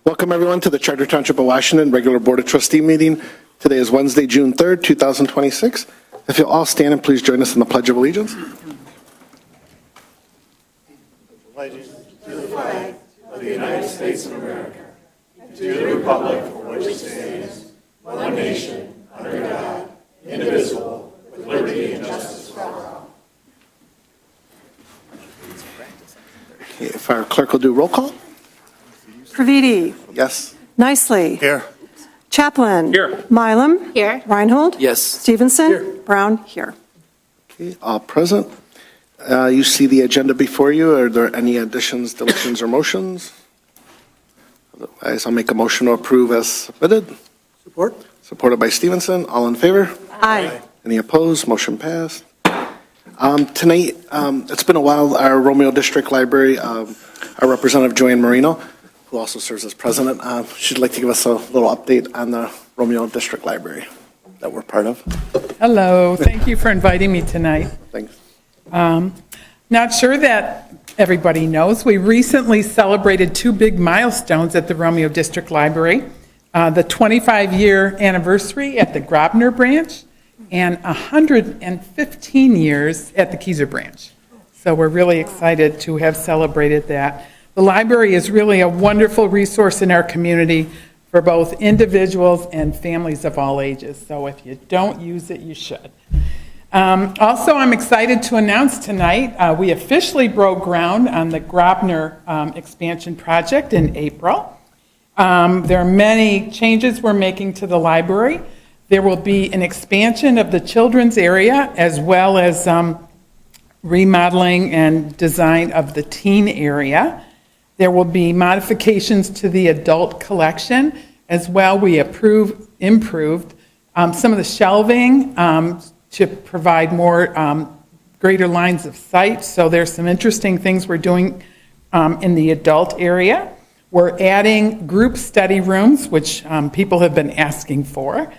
Welcome everyone to the Charter Township of Washington regular Board of Trustee meeting. Today is Wednesday, June 3rd, 2026. If you'll all stand and please join us in the Pledge of Allegiance. Allegiance to the flag of the United States of America, and to the republic for which it stands, one nation, under God, indivisible, with liberty and justice for all. Okay, if our clerk will do roll call. Praviti. Yes. Nicely. Here. Chaplin. Here. Milam. Here. Reinhold. Yes. Stevenson. Here. Brown. Here. Okay, all present. You see the agenda before you. Are there any additions, deletions, or motions? Otherwise, I'll make a motion to approve as submitted. Support. Supported by Stevenson. All in favor? Aye. Any opposed? Motion passed. Tonight, it's been a while, our Romeo District Library, our Representative Joanne Marino, who also serves as president, she'd like to give us a little update on the Romeo District Library that we're part of. Hello, thank you for inviting me tonight. Thanks. Not sure that everybody knows, we recently celebrated two big milestones at the Romeo District Library. The 25-year anniversary at the Grosvenor branch and 115 years at the Keyser branch. So we're really excited to have celebrated that. The library is really a wonderful resource in our community for both individuals and families of all ages. So if you don't use it, you should. Also, I'm excited to announce tonight, we officially broke ground on the Grosvenor expansion project in April. There are many changes we're making to the library. There will be an expansion of the children's area as well as remodeling and design of the teen area. There will be modifications to the adult collection as well. We improved some of the shelving to provide more greater lines of sight. So there's some interesting things we're doing in the adult area. We're adding group study rooms, which people have been asking for.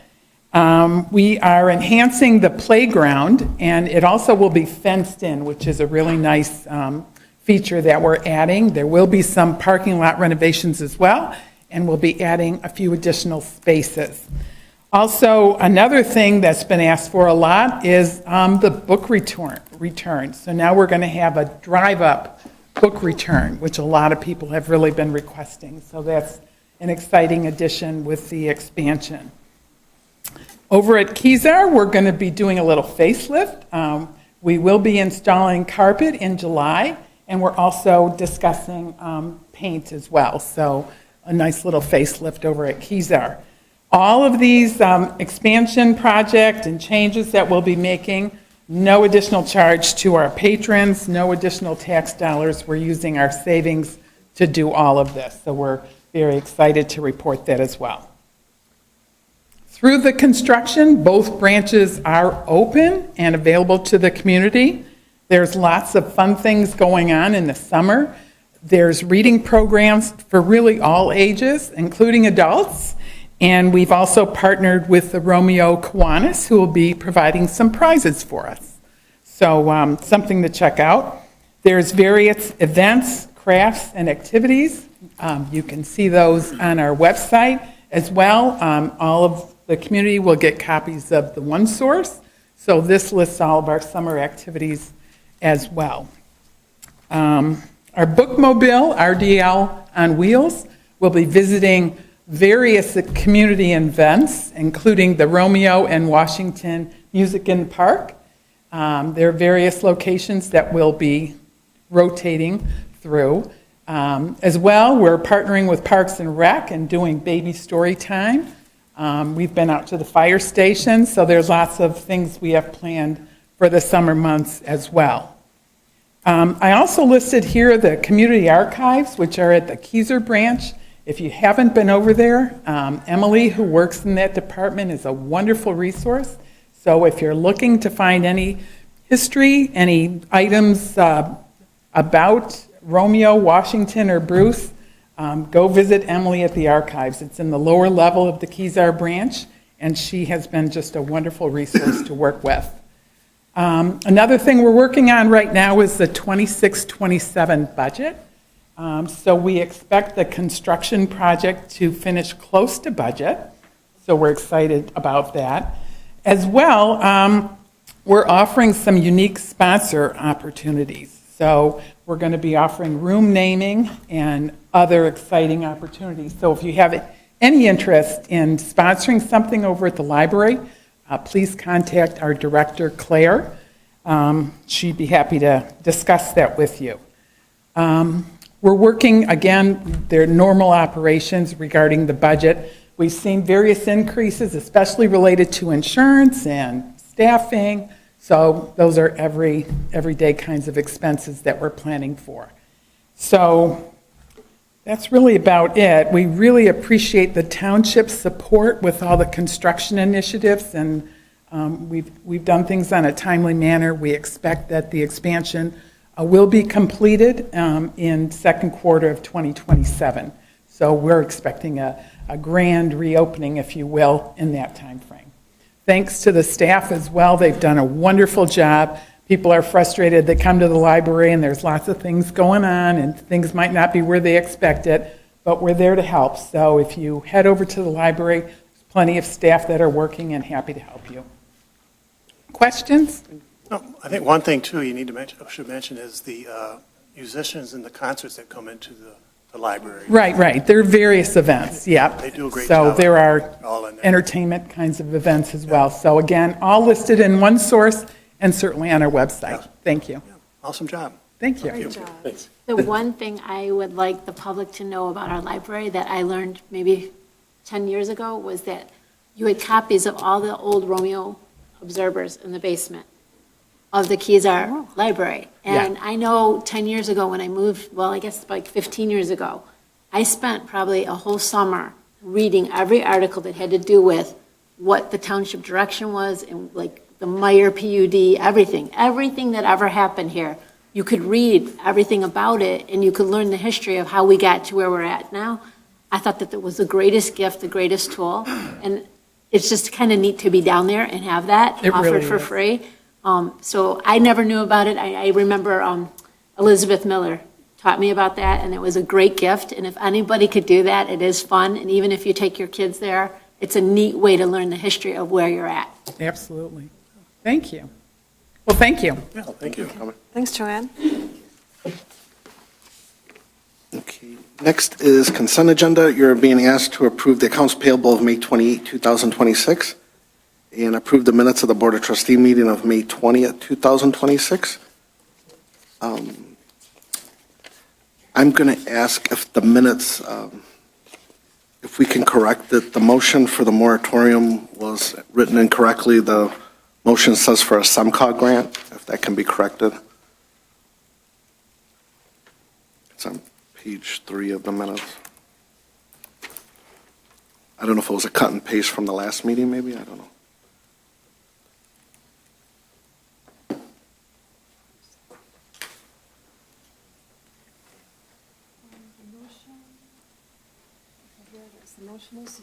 We are enhancing the playground, and it also will be fenced in, which is a really nice feature that we're adding. There will be some parking lot renovations as well, and we'll be adding a few additional spaces. Also, another thing that's been asked for a lot is the book return. So now we're going to have a drive-up book return, which a lot of people have really been requesting. So that's an exciting addition with the expansion. Over at Keyser, we're going to be doing a little facelift. We will be installing carpet in July, and we're also discussing paint as well. So a nice little facelift over at Keyser. All of these expansion project and changes that we'll be making, no additional charge to our patrons, no additional tax dollars. We're using our savings to do all of this. So we're very excited to report that as well. Through the construction, both branches are open and available to the community. There's lots of fun things going on in the summer. There's reading programs for really all ages, including adults. And we've also partnered with the Romeo Kiwanis, who will be providing some prizes for us. So something to check out. There's various events, crafts, and activities. You can see those on our website as well. All of the community will get copies of the One Source. So this lists all of our summer activities as well. Our bookmobile, RDL on Wheels, will be visiting various community events, including the Romeo and Washington Music in the Park. There are various locations that we'll be rotating through. As well, we're partnering with Parks and Rec and doing baby story time. We've been out to the fire station, so there's lots of things we have planned for the summer months as well. I also listed here the community archives, which are at the Keyser branch. If you haven't been over there, Emily, who works in that department, is a wonderful resource. So if you're looking to find any history, any items about Romeo, Washington, or Bruce, go visit Emily at the archives. It's in the lower level of the Keyser branch, and she has been just a wonderful resource to work with. Another thing we're working on right now is the 26-27 budget. So we expect the construction project to finish close to budget, so we're excited about that. As well, we're offering some unique sponsor opportunities. So we're going to be offering room naming and other exciting opportunities. So if you have any interest in sponsoring something over at the library, please contact our director, Claire. She'd be happy to discuss that with you. We're working, again, their normal operations regarding the budget. We've seen various increases, especially related to insurance and staffing. So those are everyday kinds of expenses that we're planning for. So that's really about it. We really appreciate the township's support with all the construction initiatives, and we've done things on a timely manner. We expect that the expansion will be completed in second quarter of 2027. So we're expecting a grand reopening, if you will, in that time frame. Thanks to the staff as well. They've done a wonderful job. People are frustrated. They come to the library and there's lots of things going on and things might not be where they expect it, but we're there to help. So if you head over to the library, there's plenty of staff that are working and happy to help you. Questions? No, I think one thing too you need to mention, should mention is the musicians and the concerts that come into the library. Right. There are various events, yeah. They do a great So job. there are All in there. entertainment kinds of events as well. So again, all listed in one source and certainly on our website. Thank you. Yeah, awesome job. Thank you. Great job. The one thing I would like the public to know about our library that I learned maybe 10 years ago was that you had copies of all the old Romeo observers in the basement of the Kezar Library. And I know 10 years ago when I moved, well, I guess like 15 years ago, I spent probably a whole summer reading every article that had to do with what the township direction was and like the Meyer PUD, everything that ever happened here. You could read everything about it and you could learn the history of how we got to where we're at now. I thought that was the greatest gift, the greatest tool. And it's just kind of neat to be down there and have that It offered really for is. free. So I never knew about it. I remember Elizabeth Miller taught me about that, and it was a great gift. And if anybody could do that, it is fun. And even if you take your kids there, it's a neat way to learn the history of where you're at. Absolutely. Thank you. Well, thank you. Yeah, thank you. Thanks, Joanne. Okay. Next is consent agenda. You're being asked to approve the accounts payable of May 28, 2026, and approve the minutes of the Board of Trustee meeting of May 20th, 2026. I'm going to ask if the minutes, if we can correct it. The motion for the moratorium was written incorrectly. The motion says for a SEMCOG grant, if that can be corrected. It's on page 3 of the minutes. I don't know if it was a cut and paste from the last meeting, maybe, I don't know. The motion is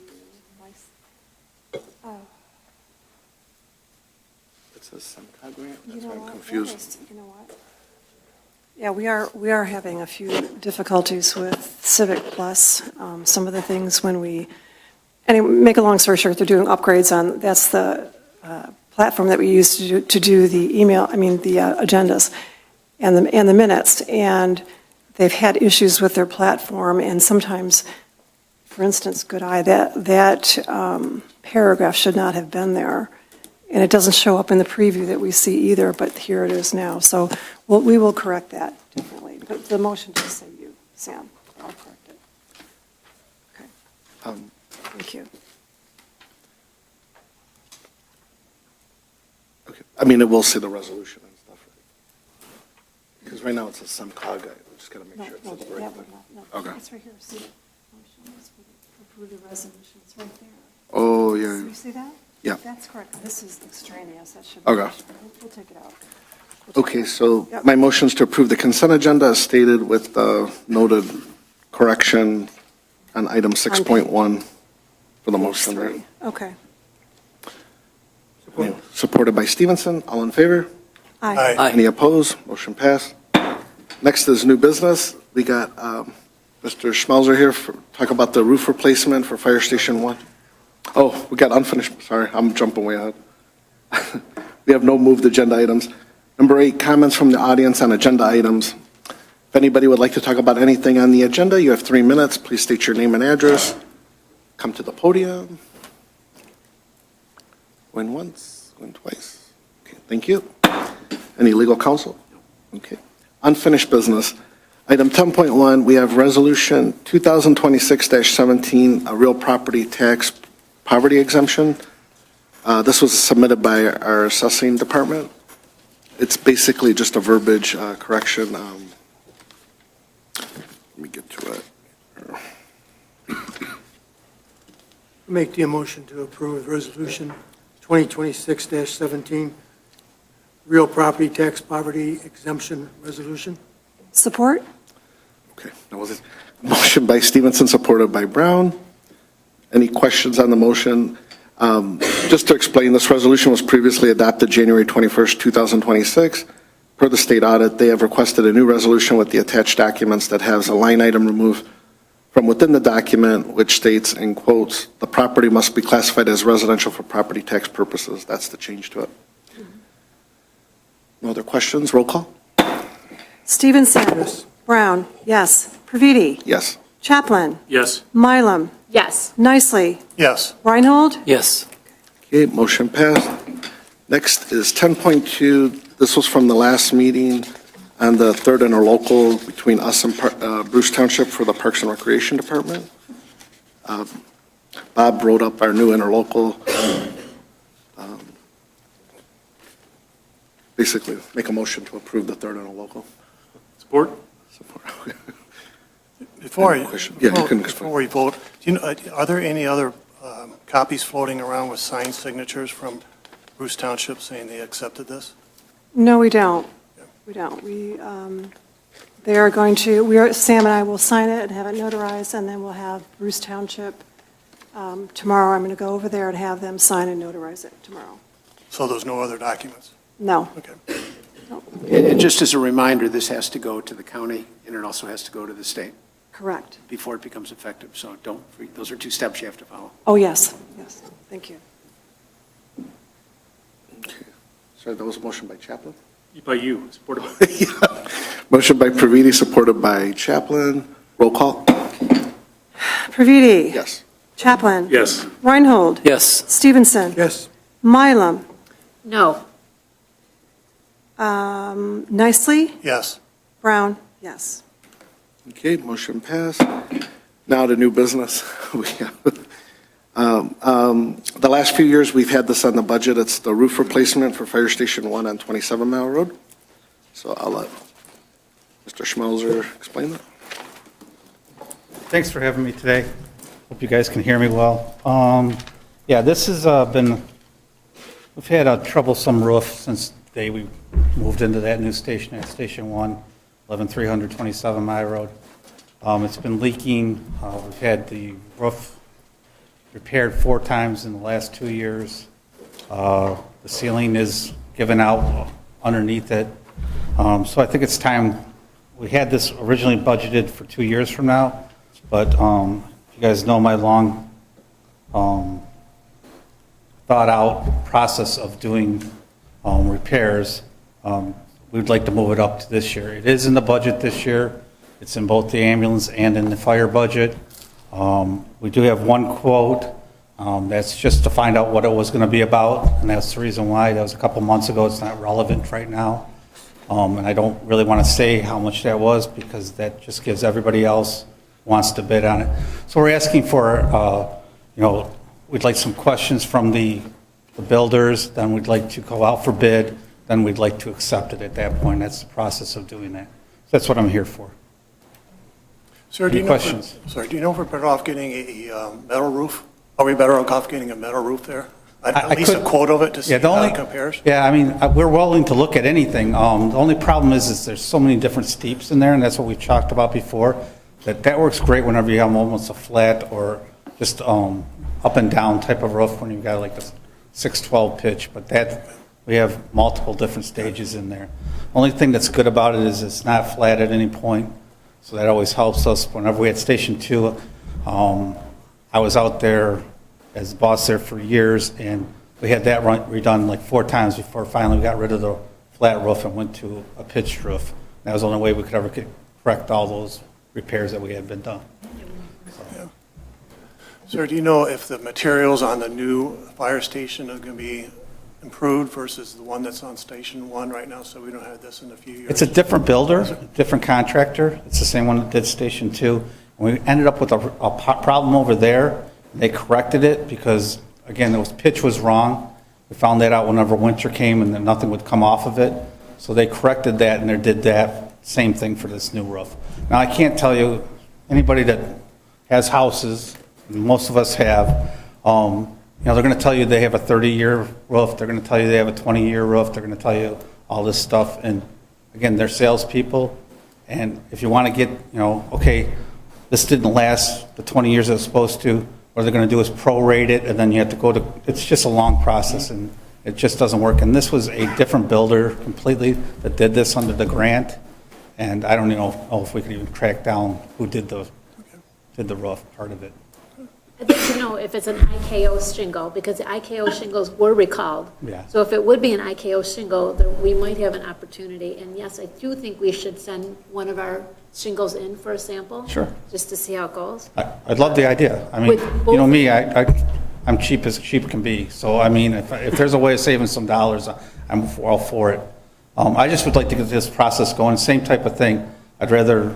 It says SEMCOG grant, you that's know why I'm what? confused. You know what? Yeah, we are having a few difficulties with Civic Plus. Some of the things when we, anyway, make a long story short, they're doing upgrades on, that's the platform that we use to do the email, the agendas and the minutes. And they've had issues with their platform, and sometimes, for instance, Good Eye, that paragraph should not have been there. And it doesn't show up in the preview that we see either, but here it is now. So we will correct that differently. But the motion does say you, Sam. I'll correct it. Okay. Thank you. Okay, it will say the resolution and stuff, right? Because right now it says SEMCOG, we just got to make sure it says the right thing. No. Okay. It's right here. See, motion is to approve the resolution. It's right there. Oh, yeah. You see that? Yeah. That's correct. This is extraneous. That should be. Okay. We'll take it out. Okay, so Yep. my motion is to approve the consent agenda as stated with the noted correction on item 6.1 for the motion there. Okay. Supported by Stevenson. All in favor? Aye. Aye. Any opposed? Motion passed. Next is new business. We got Mr. Schmelzer here for, talk about the roof replacement for Fire Station 1. Oh, we got unfinished, sorry, I'm jumping way ahead. We have no moved agenda items. Number 8, comments from the audience on agenda items. If anybody would like to talk about anything on the agenda, you have 3 minutes. Please state your name and address. Come to the podium. Going once, going twice. Okay, thank you. Any legal counsel? Okay. Unfinished business. Item 10.1, we have Resolution 2026-17, a real property tax poverty exemption. This was submitted by our assessing department. It's basically just a verbiage correction. Let me get to it. Make the motion to approve Resolution 2026-17, Real Property Tax Poverty Exemption Resolution. Support? Okay, that was it. Motion by Stevenson, supported by Brown. Any questions on the motion? Just to explain, this resolution was previously adopted January 21st, 2026. Per the state audit, they have requested a new resolution with the attached documents that has a line item removed from within the document, which states, in quotes, "The property must be classified as residential for property tax purposes." That's the change to it. No other questions? Roll call? Stevenson? Yes. Brown? Yes. Previti? Yes. Chaplin? Yes. Mylum? Yes. Nicely? Yes. Reinhold? Yes. Okay, motion passed. Next is 10.2. This was from the last meeting on the third interlocal between us and Bruce Township for the Parks and Recreation Department. Bob wrote up our new interlocal. Basically, make a motion to approve the third interlocal. Support? Support. Before Any question? Yeah, you can explain. before we vote, do you know, are there any other copies floating around with signed signatures from Bruce Township saying they accepted this? No, we don't. We don't. They are going to, Sam and I will sign it and have it notarized, and then we'll have Bruce Township. Tomorrow, I'm going to go over there and have them sign and notarize it tomorrow. So there's no other documents? No. Okay. And just as a reminder, this has to go to the county, and it also has to go to the state Correct. before it becomes effective. So those are 2 steps you have to follow. Oh, yes. Yes. Thank you. Okay. Sorry, that was a motion by Chaplin? By you, supported by. Yeah. Motion by Previti, supported by Chaplin. Roll call? Previti? Yes. Chaplin? Yes. Reinhold? Yes. Stevenson? Yes. Mylum? No. Nicely? Yes. Brown? Yes. Okay, motion passed. Now to new business. The last few years, we've had this on the budget. It's the roof replacement for Fire Station 1 on 27 Mile Road. So I'll let Mr. Schmelzer explain that. Thanks for having me today. Hope you guys can hear me well. Yeah, this has we've had a troublesome roof since the day we moved into that new station at Station 1, 11327 Mile Road. It's been leaking. We've had the roof repaired 4 times in the last 2 years. The ceiling is given out underneath it. So I think it's time. We had this originally budgeted for 2 years from now, but you guys know my long thought out process of doing repairs. We'd like to move it up to this year. It is in the budget this year. It's in both the ambulance and in the fire budget. We do have one quote. That's just to find out what it was going to be about, and that's the reason why. That was a couple months ago. It's not relevant right now. And I don't really want to say how much that was because that just gives everybody else who wants to bid on it. So we're asking for, we'd like some questions from the builders, then we'd like to go out for bid, then we'd like to accept it at that point. That's the process of doing that. So that's what I'm here for. Sir, do Any you know questions? Sorry, do you know if we're better off getting a metal roof? Are we better off getting a metal roof there? At least a quote of it to see how it compares? Yeah, I mean, we're willing to look at anything. The only problem is there's so many different steeps in there, and that's what we talked about before, that works great whenever you have almost a flat or just up and down type of roof when you've got like a 612 pitch, but that we have multiple different stages in there. Only thing that's good about it is it's not flat at any point, So that always helps us. Whenever we had Station 2, I was out there as boss there for years, and we had that redone like 4 times before finally we got rid of the flat roof and went to a pitched roof. That was the only way we could ever correct all those repairs that we had been done. Sir, do you know if the materials on the new fire station are going to be improved versus the one that's on Station 1 right now, so we don't have this in a few years? It's a different builder, different contractor. It's the same one that did Station 2. And we ended up with a problem over there. They corrected it because, again, the pitch was wrong. We found that out whenever winter came and then nothing would come off of it. So they corrected that and they did that same thing for this new roof. Now, I can't tell you, anybody that has houses, and most of us have, they're going to tell you they have a 30-year roof. They're going to tell you they have a 20-year roof. They're going to tell you all this stuff. And again, they're salespeople. And if you want to get, okay, this didn't last the 20 years it was supposed to, what they're going to do is prorate it, and then you have to go to, it's just a long process, and it just doesn't work. And this was a different builder completely that did this under the grant. And I don't even know if we could even track down who did the roof part of it. I'd like to know if it's an IKO shingle, because the IKO shingles were recalled. Yeah. So if it would be an IKO shingle, then we might have an opportunity. And yes, I do think we should send one of our shingles in for a sample. Sure. Just to see how it goes. I'd love the idea. I mean, With both- you know me, I'm cheap as cheap can be. So, I mean, if there's a way of saving some dollars, I'm all for it. I just would like to get this process going. Same type of thing. I'd rather,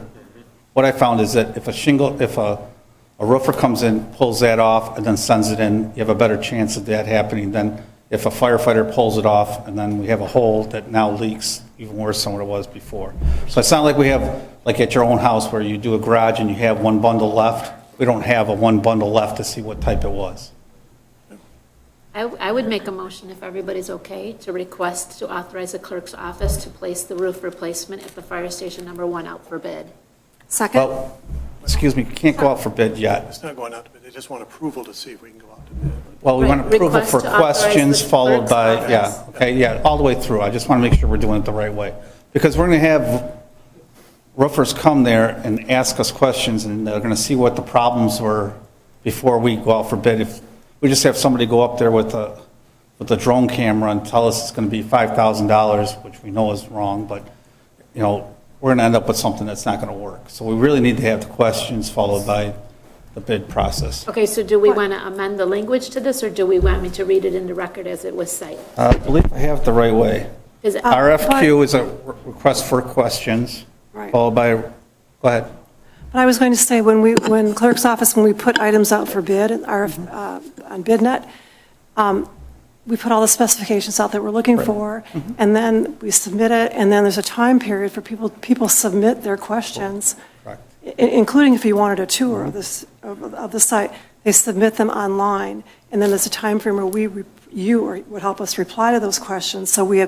what I found is that if a roofer comes in, pulls that off, and then sends it in, you have a better chance of that happening than if a firefighter pulls it off, and then we have a hole that now leaks even worse than what it was before. So it's not like we have, like at your own house, where you do a garage and you have one bundle left. We don't have a one bundle left to see what type it was. I would make a motion, if everybody's okay, to request to authorize the clerk's office to place the roof replacement at the fire station number 1 out for bid. Second? Well, excuse me, can't go out for bid yet. It's not going out to bid, they just want approval to see if we can go out to bid. Well, we want Right, approval request for to authorize questions the followed clerk's by, office. yeah, okay, yeah, all the way through. I just want to make sure we're doing it the right way. Because we're going to have roofers come there and ask us questions, and they're going to see what the problems were before we go out for bid. If we just have somebody go up there with a drone camera and tell us it's going to be $5,000, which we know is wrong, but, we're going to end up with something that's not going to work. So we really need to have the questions followed by the bid process. Okay, so do we want to amend the language to this, or do we want me to read it into record as it was cited? I believe I have it the right way. Is it- RFQ is a request for questions, Right. followed by, go ahead. But I was going to say, when clerk's office, when we put items out for bid, on BidNet, we put all the specifications out that we're looking for, and then we submit it, and then there's a time period for people submit their questions, Correct. including if you wanted a tour of the site, they submit them online, and then there's a time frame where you would help us reply to those questions, so they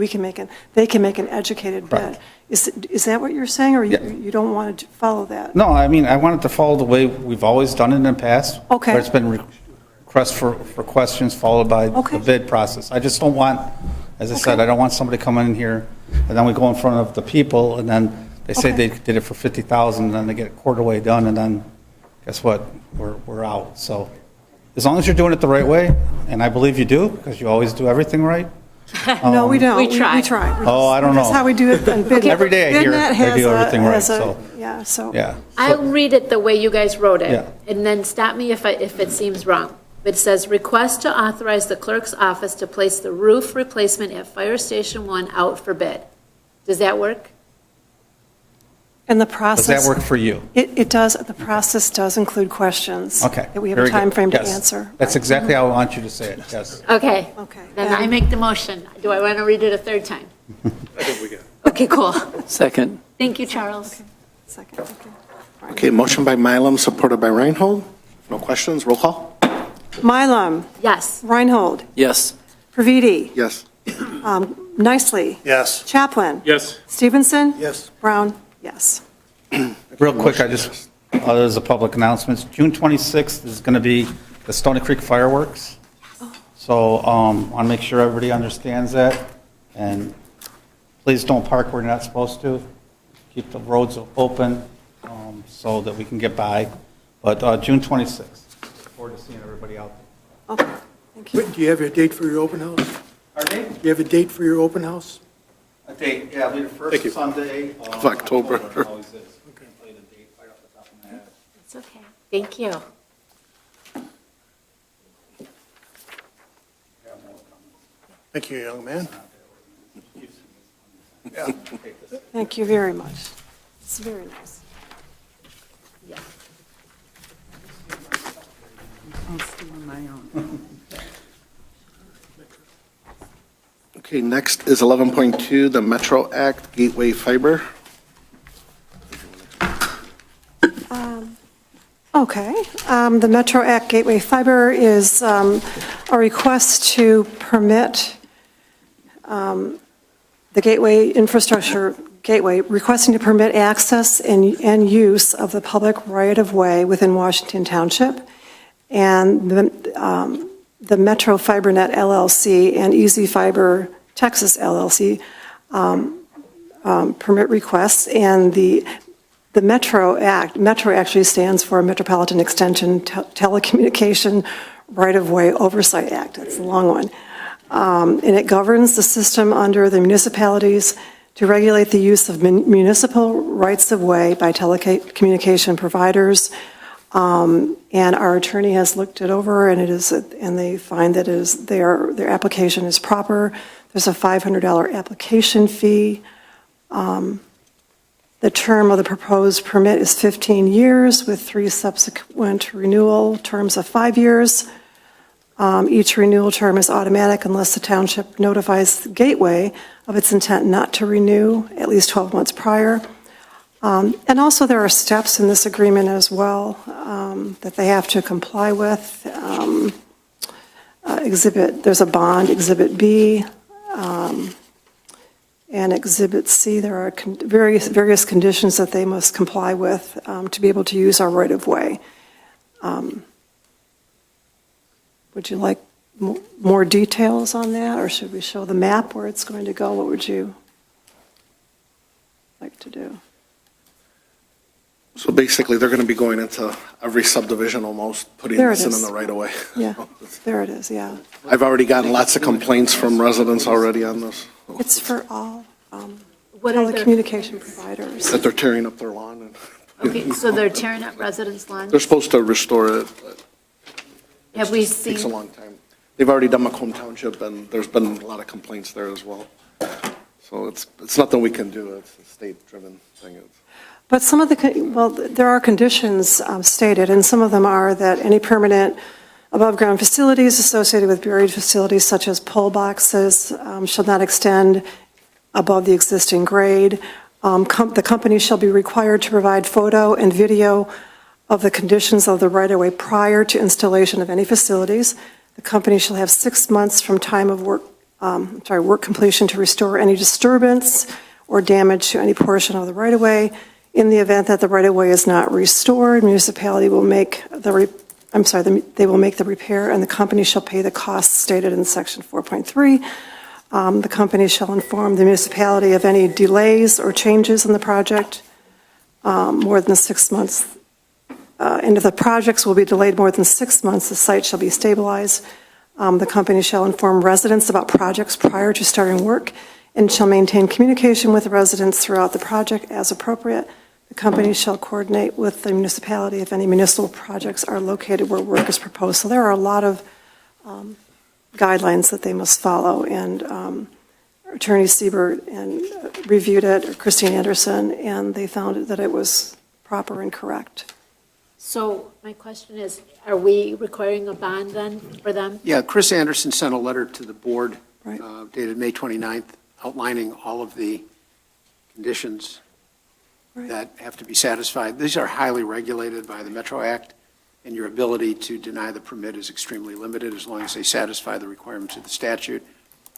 can make an educated bid. Correct. Is that what you're saying, or Yeah. you don't want to follow that? No, I mean, I want it to follow the way we've always done it in the past. Okay. Where it's been request for questions followed by Okay. the bid process. I just don't want, as I said, I don't want somebody coming in here, and then we go in front of the people, and then they say Okay. they did it for $50,000, and then they get a quarter way done, and then, guess what? We're out. So as long as you're doing it the right way, and I believe you do, because you always do everything right. No, we don't. We try. We try. Oh, I don't know. That's how we do it on BidNet. Every day I hear BidNet they do everything right, has a- so. Yeah, so. Yeah. I'll read it the way you guys wrote it. Yeah. And then stop me if it seems wrong. It says, request to authorize the clerk's office to place the roof replacement at Fire Station 1 out for bid. Does that work? And the Does process. that work for you? It does, the process does include questions. Okay. That we have very a good. time frame to Yes. answer. That's exactly how I want you to say it, yes. Okay. Okay. Then I make the motion. Do I want to read it a third time? I think we got it. Okay, cool. Second. Thank you, Charles. Second, okay. Okay, motion by Mylum, supported by Reinhold. No questions, roll call? Mylum, Yes. Reinhold, Yes. Praviti, Yes. Nicely, Yes. Chaplin, Yes. Stevenson, Yes. Brown, yes. Real quick, there's a public announcement. June 26th is going to be the Stony Creek fireworks. So I want to make sure everybody understands that. And please don't park where you're not supposed to. Keep the roads open. so that we can get by. But June 26th. Look forward to seeing everybody out there. Okay, thank you. Do you have a date for your open house? Are they? Do you have a date for your open house? A date, yeah, it'll be the Thank you. first Sunday Of October. It always is. Can't tell you the date right off the top of my head. It's okay. Thank you. Thank you, young man. Thank you very much. It's very nice. Yeah. I'm still on my own. Okay, next is 11.2, the Metro Act Gateway Fiber. Okay, the Metro Act Gateway Fiber is a request to permit the gateway infrastructure gateway, requesting to permit access and use of the public right-of-way within Washington Township. And the Metro FiberNet LLC and Easy Fiber Texas LLC permit requests. And the Metro actually stands for Metropolitan Extension Telecommunication Right-of-Way Oversight Act. It's a long one. And it governs the system under the municipalities to regulate the use of municipal rights-of-way by telecommunication providers. And our attorney has looked it over, and they find that their application is proper. There's a $500 application fee. The term of the proposed permit is 15 years with 3 subsequent renewal terms of 5 years. Each renewal term is automatic unless the township notifies the gateway of its intent not to renew at least 12 months prior. And also there are steps in this agreement as well that they have to comply with. There's a bond, Exhibit B, and Exhibit C. There are various conditions that they must comply with to be able to use our right-of-way. Would you like more details on that, or should we show the map where it's going to go? What would you like to do? So basically, they're going to be going into every subdivision almost, putting There it this in is. the right-of-way. Yeah, there it is, yeah. I've already gotten lots of complaints from residents already on this, It's for all What are the, telecommunication providers. that they're tearing up their lawn. And okay, so they're tearing up residents' lawns? they're supposed to restore it, but Have we it takes a seen, long time. They've already done Macomb Township, and there's been a lot of complaints there as well. So it's nothing we can do. It's a state-driven thing. But some of there are conditions stated, and some of them are that any permanent above-ground facilities associated with buried facilities such as pole boxes shall not extend above the existing grade. The company shall be required to provide photo and video of the conditions of the right-of-way prior to installation of any facilities. The company shall have 6 months from time of work completion to restore any disturbance or damage to any portion of the right-of-way. In the event that the right-of-way is not restored, municipality will make they will make the repair, and the company shall pay the costs stated in section 4.3. The company shall inform the municipality of any delays or changes in the project more than 6 months. And if the projects will be delayed more than 6 months, the site shall be stabilized. The company shall inform residents about projects prior to starting work and shall maintain communication with the residents throughout the project as appropriate. The company shall coordinate with the municipality if any municipal projects are located where work is proposed. So there are a lot of guidelines that they must follow, and Attorney Siebert reviewed it, or Christine Anderson, and they found that it was proper and correct. so my question is, are we requiring a bond then for them? Yeah, Chris Anderson sent a letter to the board Right. dated May 29th, outlining all of the conditions Right. that have to be satisfied. These are highly regulated by the Metro Act, and your ability to deny the permit is extremely limited as long as they satisfy the requirements of the statute.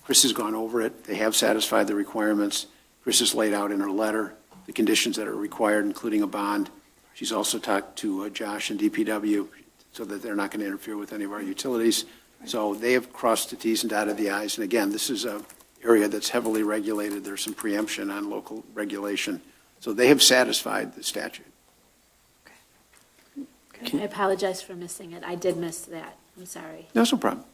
Chris has gone over it. They have satisfied the requirements. Chris has laid out in her letter the conditions that are required, including a bond. She's also talked to Josh and DPW so that they're not going to interfere with any of our utilities. So they have crossed the Ts and dotted the Is. And again, this is an area that's heavily regulated. There's some preemption on local regulation. So they have satisfied the statute. I apologize for missing it. I did miss that. I'm sorry. That's no problem.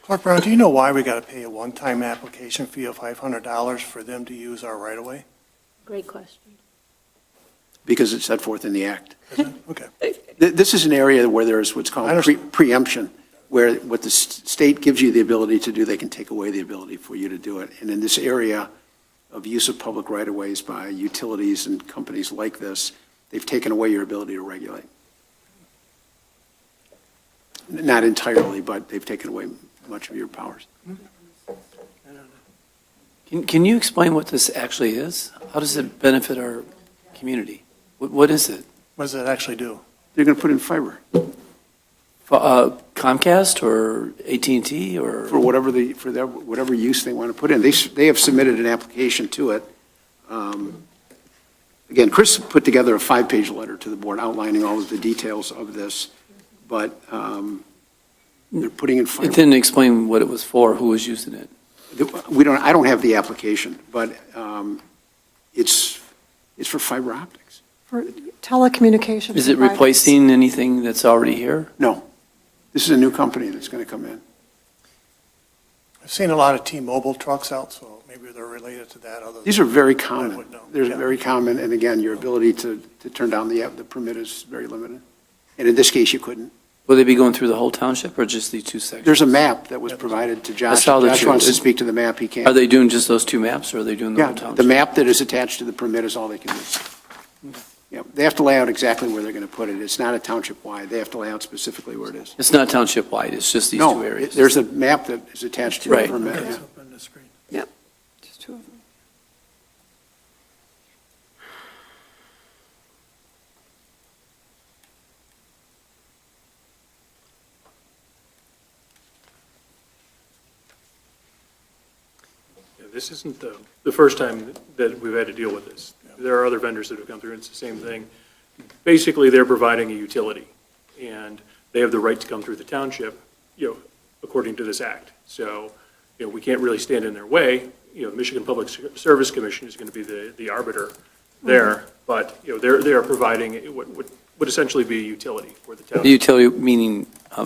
Clark Brown, do you know why we got to pay a one-time application fee of $500 for them to use our right-of-way? Great question. Because it's set forth in the act. Is it? Okay. This is an area where there's what's I called understand. preemption, where what the state gives you the ability to do, they can take away the ability for you to do it. And in this area of use of public right-of-ways by utilities and companies like this, they've taken away your ability to regulate. Not entirely, but they've taken away much of your powers. Can you explain what this actually is? How does it benefit our community? What is it? What does it actually do? They're going to put in fiber Comcast or AT&T or? for whatever use they want to put in. They have submitted an application to it. Again, Chris put together a 5-page letter to the board outlining all of the details of this, but they're putting in It fiber. didn't explain what it was for, who was using it. I don't have the application, but it's for fiber optics. For telecommunications. Is it providers. replacing anything that's already here? No, this is a new company that's going to come in. I've seen a lot of T-Mobile trucks out, so maybe they're related to that. These are very I common. would know. They're Yeah. very common, and again, your ability to turn down the permit is very limited. And in this case, you couldn't. Will they be going through the whole township or just these two sections? There's a map that was provided to Josh. saw that Josh you- wants to speak to the map, he can't. Are they doing just those two maps or are they doing the Yeah, whole township? the map that is attached to the permit is all they can do. Yeah, they have to lay out exactly where they're going to put it. It's not a township-wide. They have to lay out specifically where it is. It's not township wide, it's just these two No, areas? there's a map that is attached to the Right. permit. Okay, yeah. it's up on the screen. Yep, just two of them. Yeah, this isn't the first time that we've had to deal with this. There are other vendors that have come through, and it's the same thing. Basically, they're providing a utility, and they have the right to come through the township, according to this act. So, we can't really stand in their way. Michigan Public Service Commission is going to be the arbiter there, but, they are providing what would essentially be a utility for the The town. utility, meaning,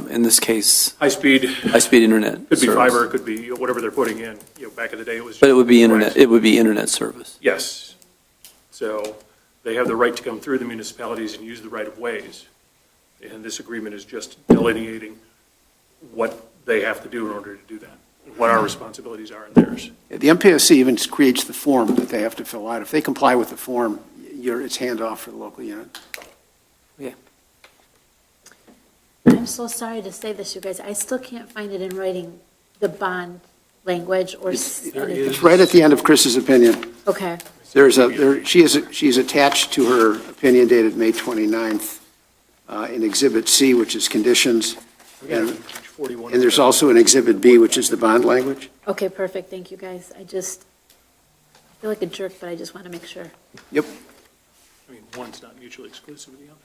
in this case, High-speed, high-speed internet could be service. fiber, could be whatever they're putting in. Back in the day, it was. But it would be internet, Right. it would be internet service. Yes. So they have the right to come through the municipalities and use the right-of-ways. And this agreement is just delineating what they have to do in order to do that, and what our responsibilities are and theirs. The MPSC even creates the form that they have to fill out. If they comply with the form, it's handoff for the local unit. I'm so sorry to say this, you guys. I still can't find it in writing, the bond language or anything. It's right at the end of Chris's opinion. Okay. She's attached to her opinion dated May 29th in Exhibit C, which is conditions, and 41. there's also an Exhibit B, which is the bond language. Okay, perfect. Thank you, guys. I feel like a jerk, but I just want to make sure. Yep. I mean, one's not mutually exclusive of the other.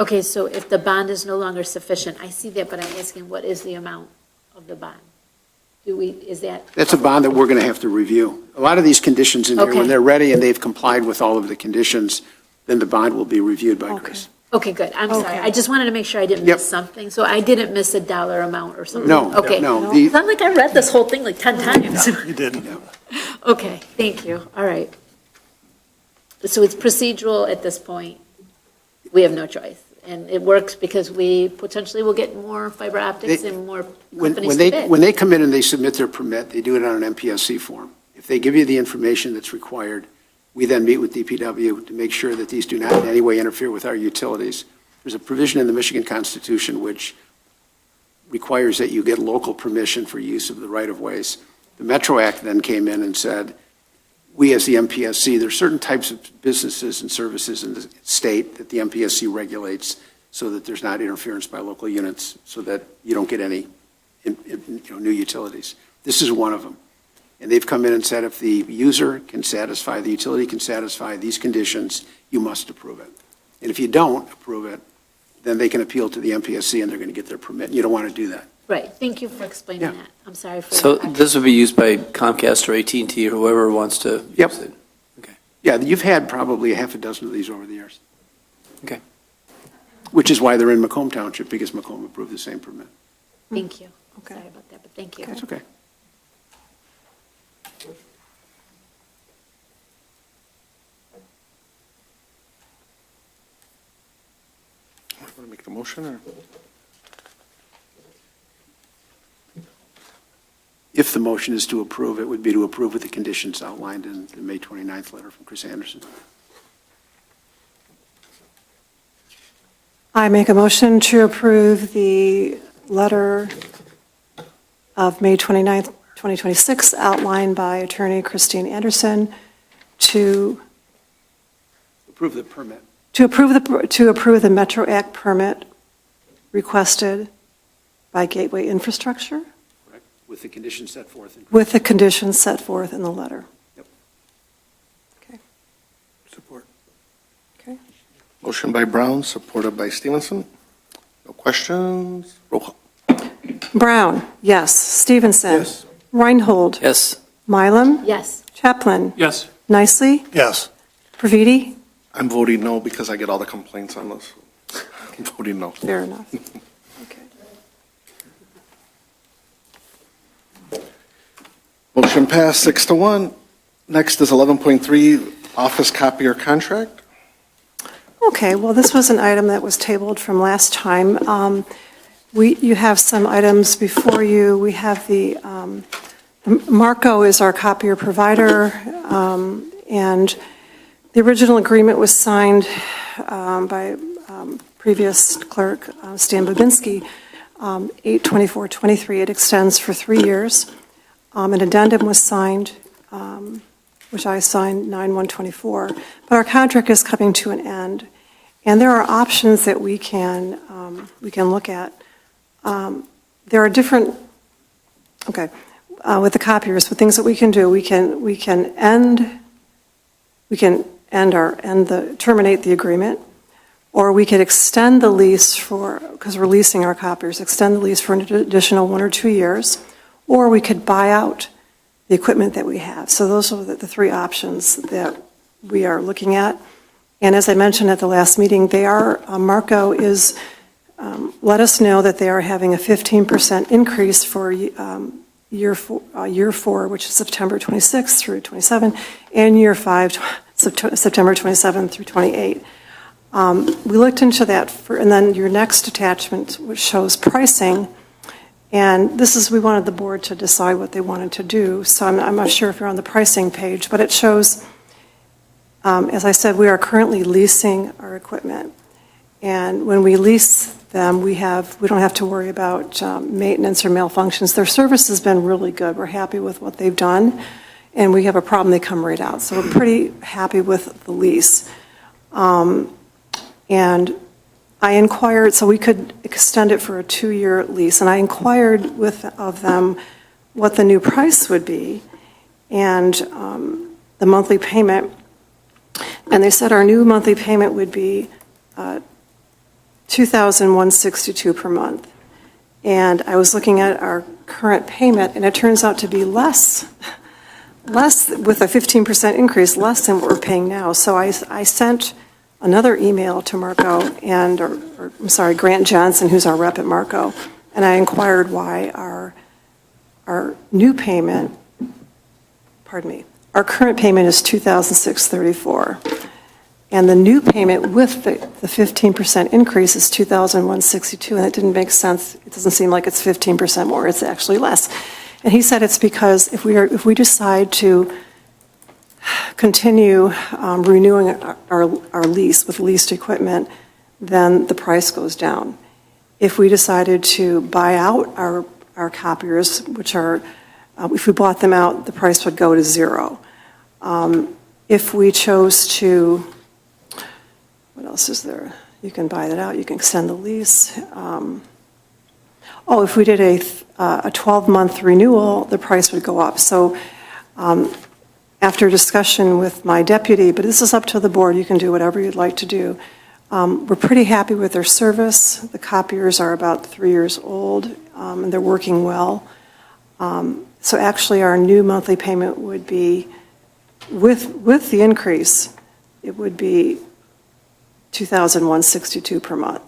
Okay, so if the bond is no longer sufficient, I see that, but I'm asking, what is the amount of the bond? Is that? That's a bond that we're going to have to review. A lot of these conditions in here, Okay. when they're ready and they've complied with all of the conditions, then the bond will be reviewed by Okay. Chris. Okay, good. I'm sorry. Okay. I just wanted to make sure I didn't Yep. miss something. So I didn't miss a dollar amount or something? No, Okay. no. It's not like I read this whole thing like 10 times. You didn't. Okay, thank you. All right. So it's procedural at this point. We have no choice. And it works because we potentially will get more fiber optics and more companies to bid. When they come in and they submit their permit, they do it on an MPSC form. If they give you the information that's required, we then meet with DPW to make sure that these do not in any way interfere with our utilities. There's a provision in the Michigan Constitution which requires that you get local permission for use of the right-of-ways. The Metro Act then came in and said, we as the MPSC, there's certain types of businesses and services in the state that the MPSC regulates so that there's not interference by local units, so that you don't get any new utilities. This is one of them. And they've come in and said if the user can satisfy, the utility can satisfy these conditions, you must approve it. And if you don't approve it, then they can appeal to the MPSC and they're going to get their permit. You don't want to do that. Right, thank you for explaining Yeah. that. I'm sorry for. So that. this would be used by Comcast or AT&T or whoever wants to Yep. use it? Yeah, you've had probably a half a dozen of these over the years. Okay. Which is why they're in Macomb Township, because Macomb approved the same permit. Thank you. Okay. Sorry about that, but thank you. That's okay. Want to make the motion, or? If the motion is to approve, it would be to approve with the conditions outlined in the May 29th letter from Chris Anderson. I make a motion to approve the letter of May 29th, 2026, outlined by Attorney Christine Anderson to Approve the permit. approve the Metro Act permit requested by Gateway Infrastructure Correct. With the conditions set forth in. with the conditions set forth in the letter. Yep. Okay. Support. Okay. Motion by Brown, supported by Stevenson. No questions? Roll call. Brown, yes. Stevenson. Yes. Reinhold. Yes. Mylum. Yes. Chaplin. Yes. Nicely. Yes. Praviti. I'm voting no because I get all the complaints on this. I'm voting no. Fair enough. Okay. Motion passed 6-1. Next is 11.3, office copier contract. Okay, well, this was an item that was tabled from last time. You have some items before you. We have Marco is our copier provider, and the original agreement was signed by previous clerk, Stan Babinski, 8/24/23. It extends for 3 years. An addendum was signed, which I signed 9/1/24. But our contract is coming to an end, and there are options that we can look at. There are different, with the copiers, with things that we can do, we can terminate the agreement, or we could extend the lease because we're leasing our copiers, extend the lease for an additional 1 or 2 years, or we could buy out the equipment that we have. So those are the 3 options that we are looking at. And as I mentioned at the last meeting, Marco is, let us know that they are having a 15% increase for year 4, which is September 26th through 27, and year 5, September 27th through 28. We looked into that, and then your next attachment, which shows pricing, and we wanted the board to decide what they wanted to do, so I'm not sure if you're on the pricing page, but it shows, as I said, we are currently leasing our equipment, and when we lease them, we don't have to worry about maintenance or malfunctions. Their service has been really good. We're happy with what they've done, and we have a problem, they come right out. So we're pretty happy with the lease. And I inquired, so we could extend it for a 2-year lease, and I inquired of them what the new price would be and the monthly payment. And they said our new monthly payment would be $2,162 per month. And I was looking at our current payment, and it turns out to be less with a 15% increase, less than what we're paying now. So I sent another email to Marco Grant Johnson, who's our rep at Marco, and I inquired why our new payment, our current payment is $2,634. And the new payment with the 15% increase is $2,162, and it didn't make sense. It doesn't seem like it's 15% more. It's actually less. And he said it's because if we decide to continue renewing our lease with leased equipment, then the price goes down. If we decided to buy out our copiers, which are, if we bought them out, the price would go to $0. If we chose to, what else is there? You can buy that out, you can extend the lease. If we did a 12-month renewal, the price would go up. So after discussion with my deputy, but this is up to the board, you can do whatever you'd like to do. We're pretty happy with their service. The copiers are about 3 years old, and they're working well. So actually, our new monthly payment would be with the increase, it would be $2,162 per month.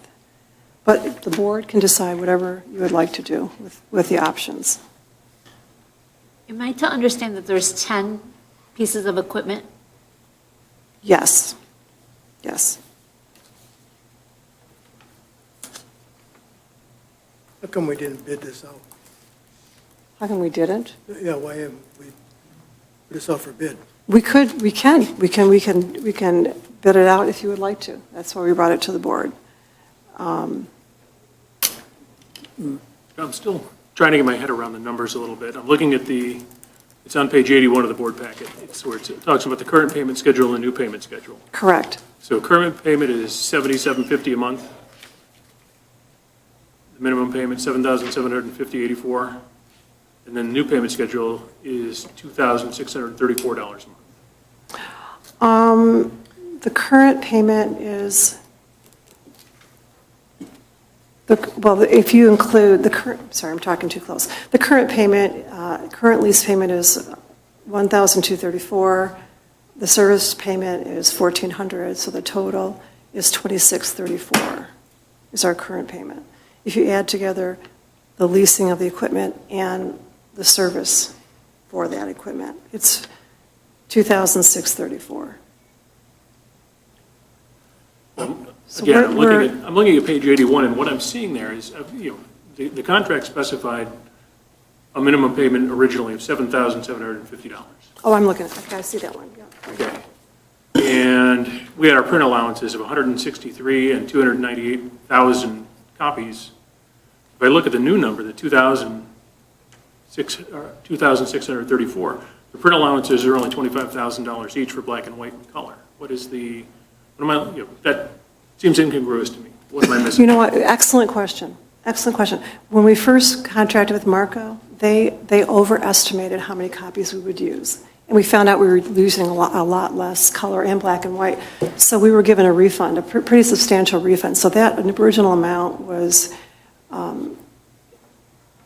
But the board can decide whatever you would like to do with the options. Am I to understand that there's 10 pieces of equipment? Yes, yes. How come we didn't bid this out? How come we didn't? Yeah, why haven't we put this out for bid? We can bid it out if you would like to. That's why we brought it to the board. I'm still trying to get my head around the numbers a little bit. I'm looking at it's on page 81 of the board packet. It's where it talks about the current payment schedule and the new payment schedule. Correct. So current payment is $77.50 a month. The minimum payment, $7,750.84. And then the new payment schedule is $2,634 a month. The current payment is, if you include the current, sorry, I'm talking too close. The current payment, current lease payment is $1,234. The service payment is $1,400, so the total is $2,634 is our current payment. If you add together the leasing of the equipment and the service for that equipment, it's $2,634. So Again, I'm looking at page 81, and what I'm seeing there is, the contract specified a minimum payment originally of $7,750. Oh, I'm looking, okay, I see that one, yeah. Okay. And we had our print allowances of 163 and 298,000 copies. If I look at the new number, the 2,634, the print allowances are only $25,000 each for black and white and color. That seems incongruous to me. What am I missing? You know what, excellent question, excellent question. When we first contracted with Marco, they overestimated how many copies we would use. And we found out we were using a lot less color and black and white. So we were given a refund, a pretty substantial refund. So that original amount was, like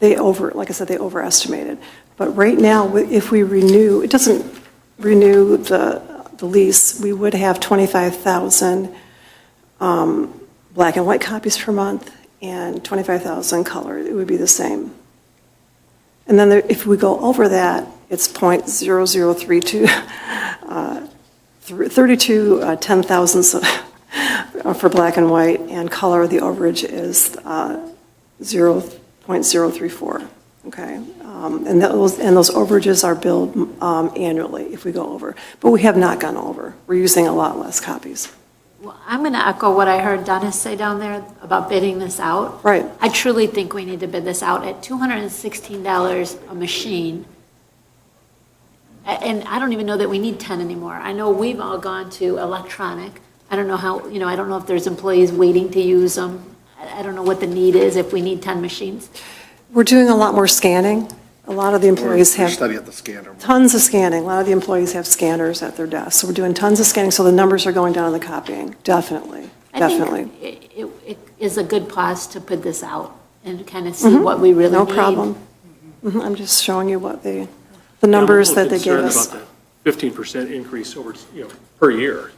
I said, they overestimated. But right now, if we renew, it doesn't renew the lease, we would have 25,000 black and white copies per month and 25,000 color. It would be the same. And then if we go over that, it's .0032, 10 thousandths for black and white, and color, the overage is 0.034, okay? And those overages are billed annually if we go over. But we have not gone over. We're using a lot less copies. Well, I'm going to echo what I heard Dennis say down there about bidding this out. Right. I truly think we need to bid this out at $216 a machine. And I don't even know that we need 10 anymore. I know we've all gone to electronic. I don't know how, I don't know if there's employees waiting to use them. I don't know what the need is if we need 10 machines. We're doing a lot more scanning. A lot of the employees have Study at the scanner. tons of scanning. A lot of the employees have scanners at their desks. So we're doing tons of scanning, so the numbers are going down in the copying. Definitely, definitely. I think it is a good pause to put this out and kind of see what we really need. No problem. I'm just showing you what the numbers that they gave us. I'm a little concerned about the 15% increase over, per year.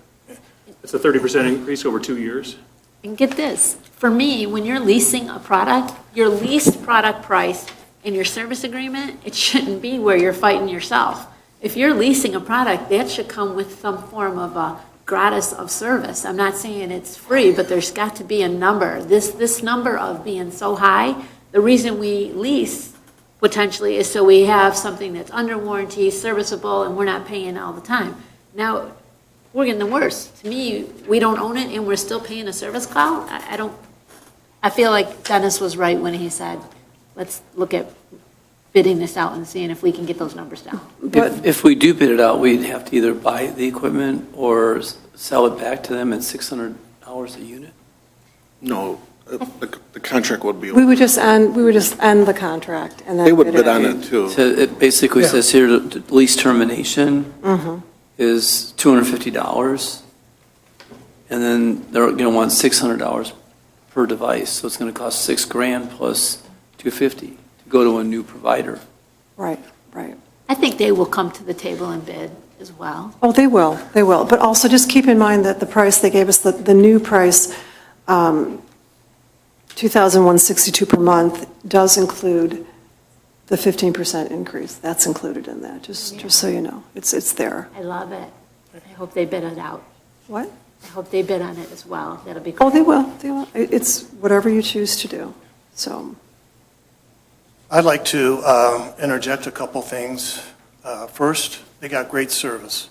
It's a 30% increase over 2 years. And get this, for me, when you're leasing a product, your leased product price in your service agreement, it shouldn't be where you're fighting yourself. If you're leasing a product, that should come with some form of a gratis of service. I'm not saying it's free, but there's got to be a number. This number of being so high, the reason we lease potentially is so we have something that's under warranty, serviceable, and we're not paying all the time. Now, we're getting the worst. To me, we don't own it and we're still paying a service cloud. I feel like Dennis was right when he said, let's look at bidding this out and seeing if we can get those numbers down. If we do bid it out, we'd have to either buy the equipment or sell it back to them at $600 a unit? No, the contract would be. We would just end the contract and then. They would bid on it too. So it basically says here, the lease termination is $250, and then they're going to want $600 per device, so it's going to cost $6,000 plus $250 to go to a new provider. Right, right. I think they will come to the table and bid. as well? Oh, they will, But also just keep in mind that the price they gave us, the new price, $2,162 per month, does include the 15% increase. That's included in that, just so you know. It's there. I love it. I hope they bid it out. What? I hope they bid on it as well. That'll be Oh, great. they will. It's whatever you choose to do, so. I'd like to interject a couple things. First, they got great service.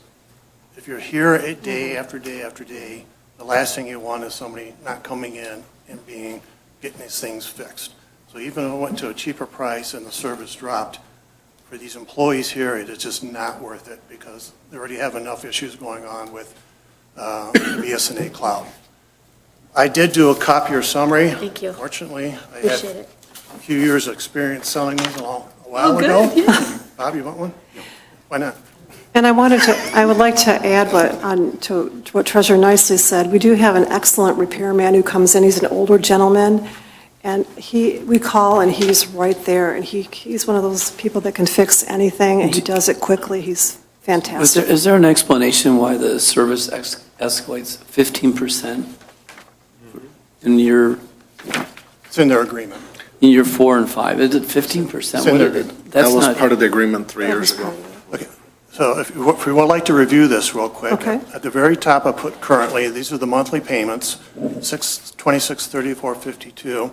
If you're here day after day after day, the last thing you want is somebody not coming in and getting these things fixed. So even if it went to a cheaper price and the service dropped, for these employees here, it is just not worth it because they already have enough issues going on with BSNA Cloud. I did do a copier summary. Thank you. Fortunately, I had Appreciate it. a few years of experience selling these a while Oh, ago. good, yeah. Bob, you want one? Why not? And I would like to add to what Treasurer Nicely said. We do have an excellent repairman who comes in. He's an older gentleman, and we call, and he's right there, and he's one of those people that can fix anything, and he does it quickly. He's fantastic. Is there an explanation why the service escalates 15% in year It's in their agreement. 4 and 5? Is it 15%? It's in What there. is it? That That's was not- part of the agreement 3 That years was ago. part of it. Okay, so if we would like to review this real quick. Okay. At the very top, I put currently, these are the monthly payments, $2634.52.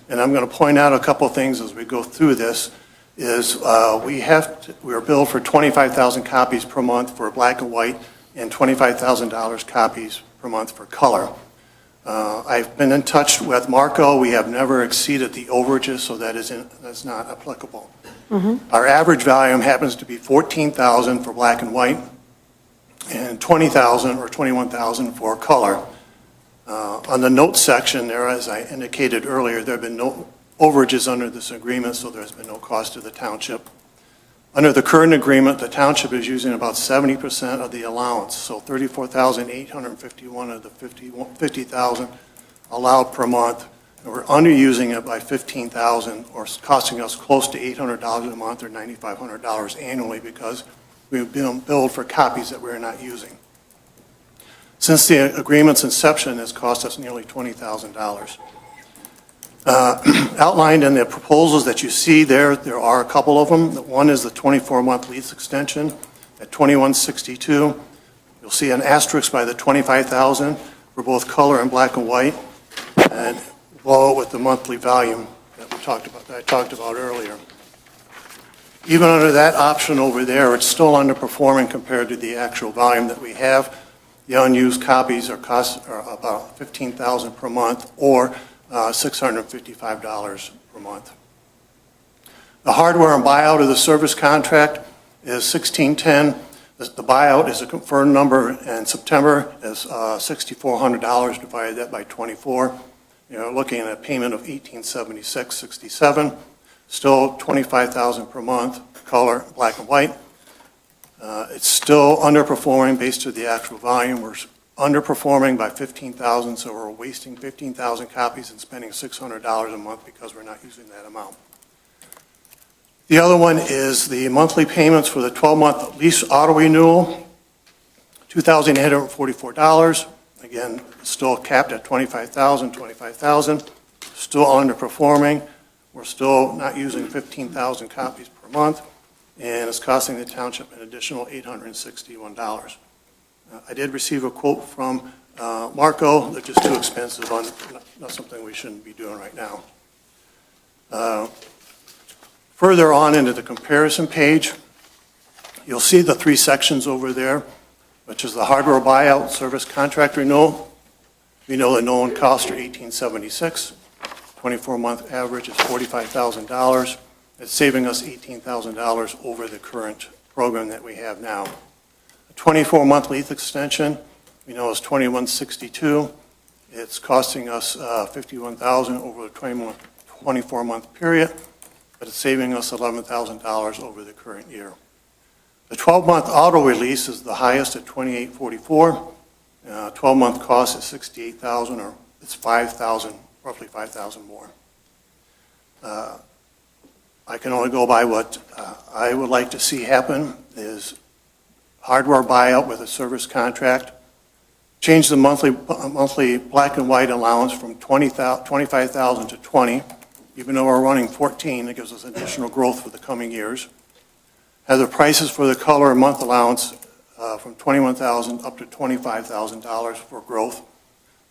And I'm going to point out a couple of things as we go through this, is we are billed for 25,000 copies per month for black and white and $25,000 copies per month for color. I've been in touch with Marco. We have never exceeded the overages, so that's not applicable. Our average volume happens to be 14,000 for black and white and 20,000 or 21,000 for color. On the notes section there, as I indicated earlier, there have been no overages under this agreement, so there's been no cost to the township. Under the current agreement, the township is using about 70% of the allowance, so 34,851 of the 50,000 allowed per month. And we're underusing it by 15,000, or it's costing us close to $800 a month or $9,500 annually because we've been billed for copies that we're not using. Since the agreement's inception, it's cost us nearly $20,000. Outlined in the proposals that you see there are a couple of them. One is the 24-month lease extension at $21.62. You'll see an asterisk by the $25,000 for both color and black and white, and below it with the monthly volume that I talked about earlier. Even under that option over there, it's still underperforming compared to the actual volume that we have. The unused copies are about $15,000 per month, or $655 per month. The hardware and buyout of the service contract is $1,610. The buyout is a confirmed number in September is $6,400, divided that by 24. You're looking at a payment of $1,876.67. Still $25,000 per month, color, black and white. It's still underperforming based on the actual volume. We're underperforming by 15,000, so we're wasting 15,000 copies and spending $600 a month because we're not using that amount. The other one is the monthly payments for the 12-month lease auto renewal, $2,844. Again, still capped at $25,000. Still underperforming. We're still not using 15,000 copies per month, and it's costing the township an additional $861. I did receive a quote from Marco. They're just too expensive, not something we shouldn't be doing right now. Further on into the comparison page, you'll see the 3 sections over there, which is the hardware buyout, service contract renewal. We know the known costs are $1,876. 24-month average is $45,000. It's saving us $18,000 over the current program that we have now. A 24-month lease extension, we know is $21.62. It's costing us $51,000 over the 24-month period, but it's saving us $11,000 over the current year. The 12-month auto release is the highest at $28.44. 12-month cost is $68,000, or it's $5,000, roughly $5,000 more. I can only go by what I would like to see happen is hardware buyout with a service contract. Change the monthly black and white allowance from 25,000 to 20. Even though we're running 14, it gives us additional growth for the coming years. Have the prices for the color month allowance from $21,000 up to $25,000 for growth.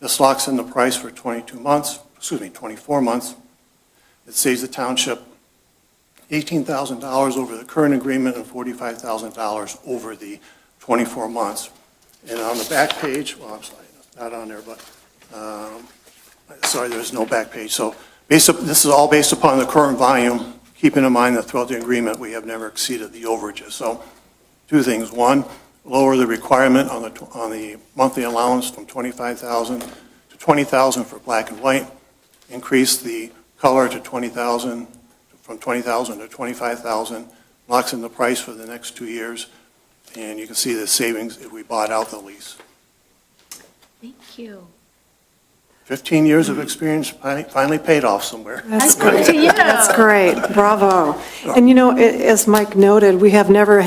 This locks in the price for 24 months. It saves the township $18,000 over the current agreement and $45,000 over the 24 months. And on the back page, well, I'm sorry, not on there, but, sorry, there's no back page. So this is all based upon the current volume, keeping in mind that throughout the agreement, we have never exceeded the overages. So two things. One, lower the requirement on the monthly allowance from $25,000 to $20,000 for black and white. Increase the color to $20,000, from $20,000 to $25,000. Locks in the price for the next 2 years. And you can see the savings if we bought out the lease. Thank you. 15 years of experience finally paid off somewhere. That's Good great. to you. That's great. Bravo. And you know, as Mike noted, we have never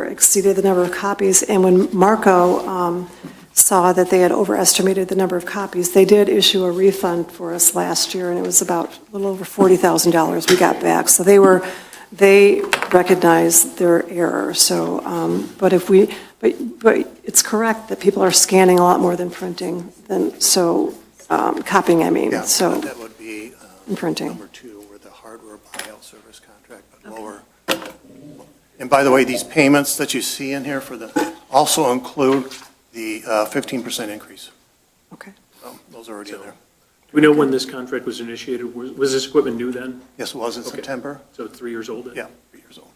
exceeded the number of copies. And when Marco saw that they had overestimated the number of copies, they did issue a refund for us last year, and it was about a little over $40,000 we got back. So they recognized their error. So, but it's correct that people are scanning a lot more than printing, copying, I mean, Yeah, so, that would be and printing. number 2, where the hardware buyout service contract, but lower. And by the way, these payments that you see in here also include the 15% increase. Okay. So those are already in there. Do we know when this contract was initiated? Was this equipment new then? Yes, it was in Okay. September. So 3 years old then? Yeah, 3 years old.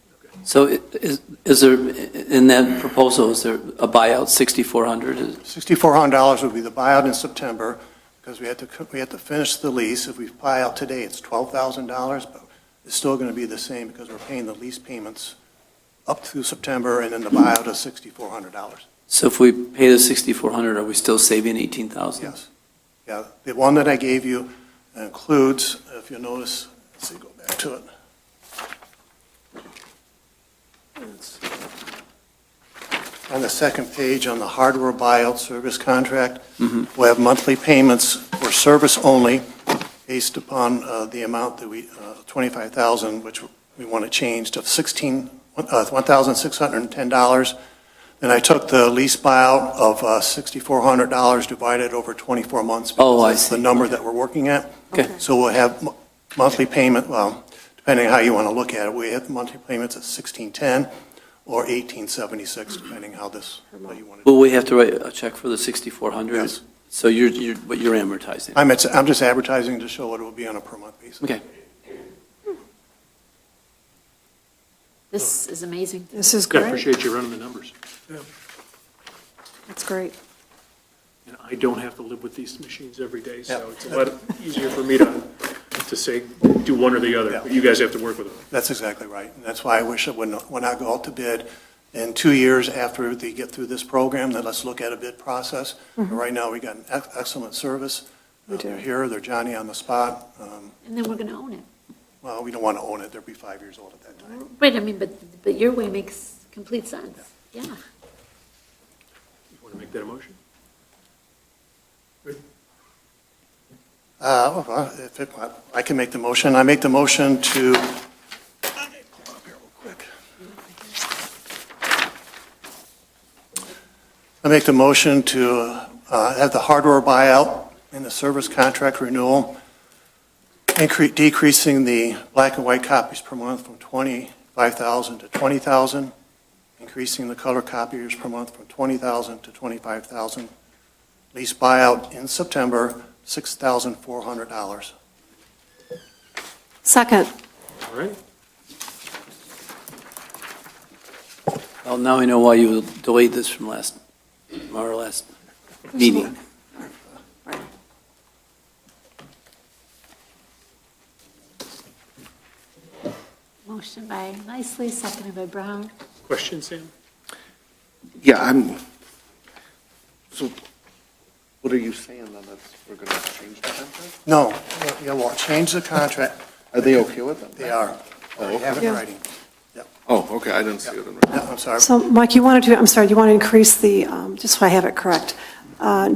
So is there, in that proposal, is there a buyout 6,400? $6,400 would be the buyout in September, because we had to finish the lease. If we buy out today, it's $12,000, but it's still going to be the same because we're paying the lease payments up through September, and then the buyout is $6,400. So if we pay the 6,400, are we still saving 18,000? Yes. Yeah, the one that I gave you includes, if you notice, let's see, go back to it. It's on the second page on the hardware buyout service contract. We'll have monthly payments for service only based upon the amount that $25,000, which we want to change to $1,610. And I took the lease buyout of $6,400 divided over 24 months. Oh, I That's see. the number that we're working at. Okay. So we'll have monthly payment, well, depending on how you want to look at it, we have monthly payments at $1,610 or $1,876, depending how you want to do Will we have to write a check for the 6,400? Yes. So you're amortizing? it. I'm just advertising to show what it will be on a per month basis. Okay. This is amazing. This is I great. appreciate you running the numbers. That's great. And I don't have to live with these machines every day, so Yeah. it's a lot easier for me to say, do one or the other. Yeah. But you guys have to work with them. That's exactly right. And that's why I wish it would not go out to bid. In 2 years after they get through this program, then let's look at a bid process. But right now, we got an excellent service. We do. They're here, they're Johnny on the spot. And then we're going to own it. Well, we don't want to own it, they'll be 5 years old at that time. Right, I mean, but your way makes complete sense. Yeah. You want to make that a motion? I can make the motion. I make the motion to, let me pull it up here real quick. I make the motion to have the hardware buyout and the service contract renewal, decreasing the black and white copies per month from 25,000 to 20,000, increasing the color copiers per month from 20,000 to 25,000. Lease buyout in September, $6,400. Second. All right. Well, now we know why you delayed this from our last meeting. Motion by Nicely, seconded by Brown. Question, Sam? Yeah, so what are you saying then, that we're going to change the contract? No, yeah, well, change the contract. Are they okay with it? They are. Oh, They have it in Yeah. writing. Oh, okay, I didn't see it. Yeah, I'm sorry. So, Mike, you wanted to, I'm sorry, you want to increase the, just so I have it correct,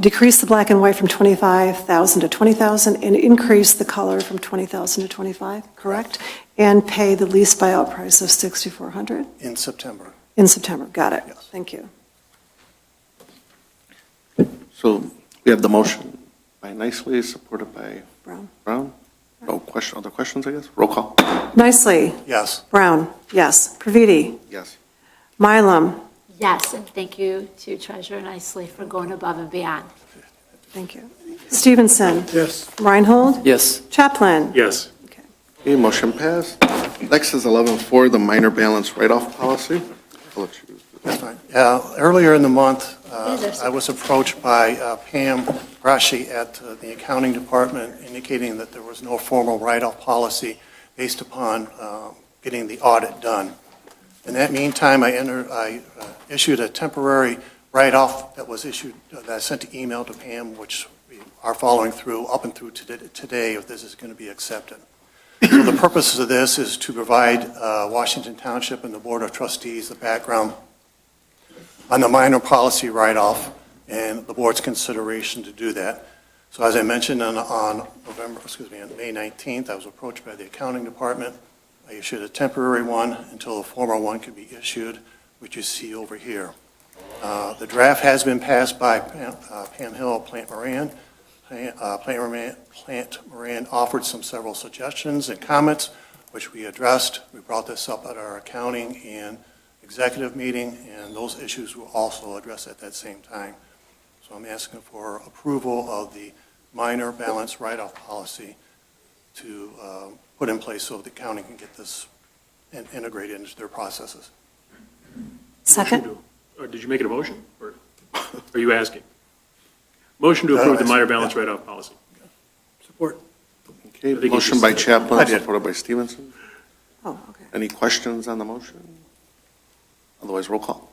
decrease the black and white from 25,000 to 20,000 and increase the color from 20,000 to 25, correct? And pay the lease buyout price of 6,400 In September. in September. Got it. Yes. Thank you. So we have the motion by Nicely, supported by Brown. Brown. No question, other questions, I guess? Roll call. Nicely. Yes. Brown, yes. Praviti. Yes. Mylum. Yes, and thank you to Treasurer Nicely for going above and beyond. Thank you. Stevenson. Yes. Reinhold. Yes. Chaplin. Yes. Okay, motion passed. Next is 11.4, the minor balance write-off policy. I'll let you- That's fine. Earlier in the month, I was approached by Pam Rashi at the accounting department indicating that there was no formal write-off policy based upon getting the audit done. In that meantime, I issued a temporary write-off that was issued, that I sent an email to Pam, which we are following through up and through today if this is going to be accepted. So the purpose of this is to provide Washington Township and the Board of Trustees the background on the minor policy write-off and the board's consideration to do that. So as I mentioned on May 19th, I was approached by the accounting department. I issued a temporary one until a formal one could be issued, which you see over here. The draft has been passed by Pam Hill of Plant Moran. Plant Moran offered several suggestions and comments, which we addressed. We brought this up at our accounting and executive meeting, and those issues were also addressed at that same time. So I'm asking for approval of the minor balance write-off policy to put in place so the county can get this integrated into their processes. Second. Or did you make it a motion, or are you asking? Motion to approve the minor balance write-off policy. Support. Okay, I think motion it's by just- Chaplin, I did. supported by Stevenson. Oh, okay. Any questions on the motion? Otherwise, roll call.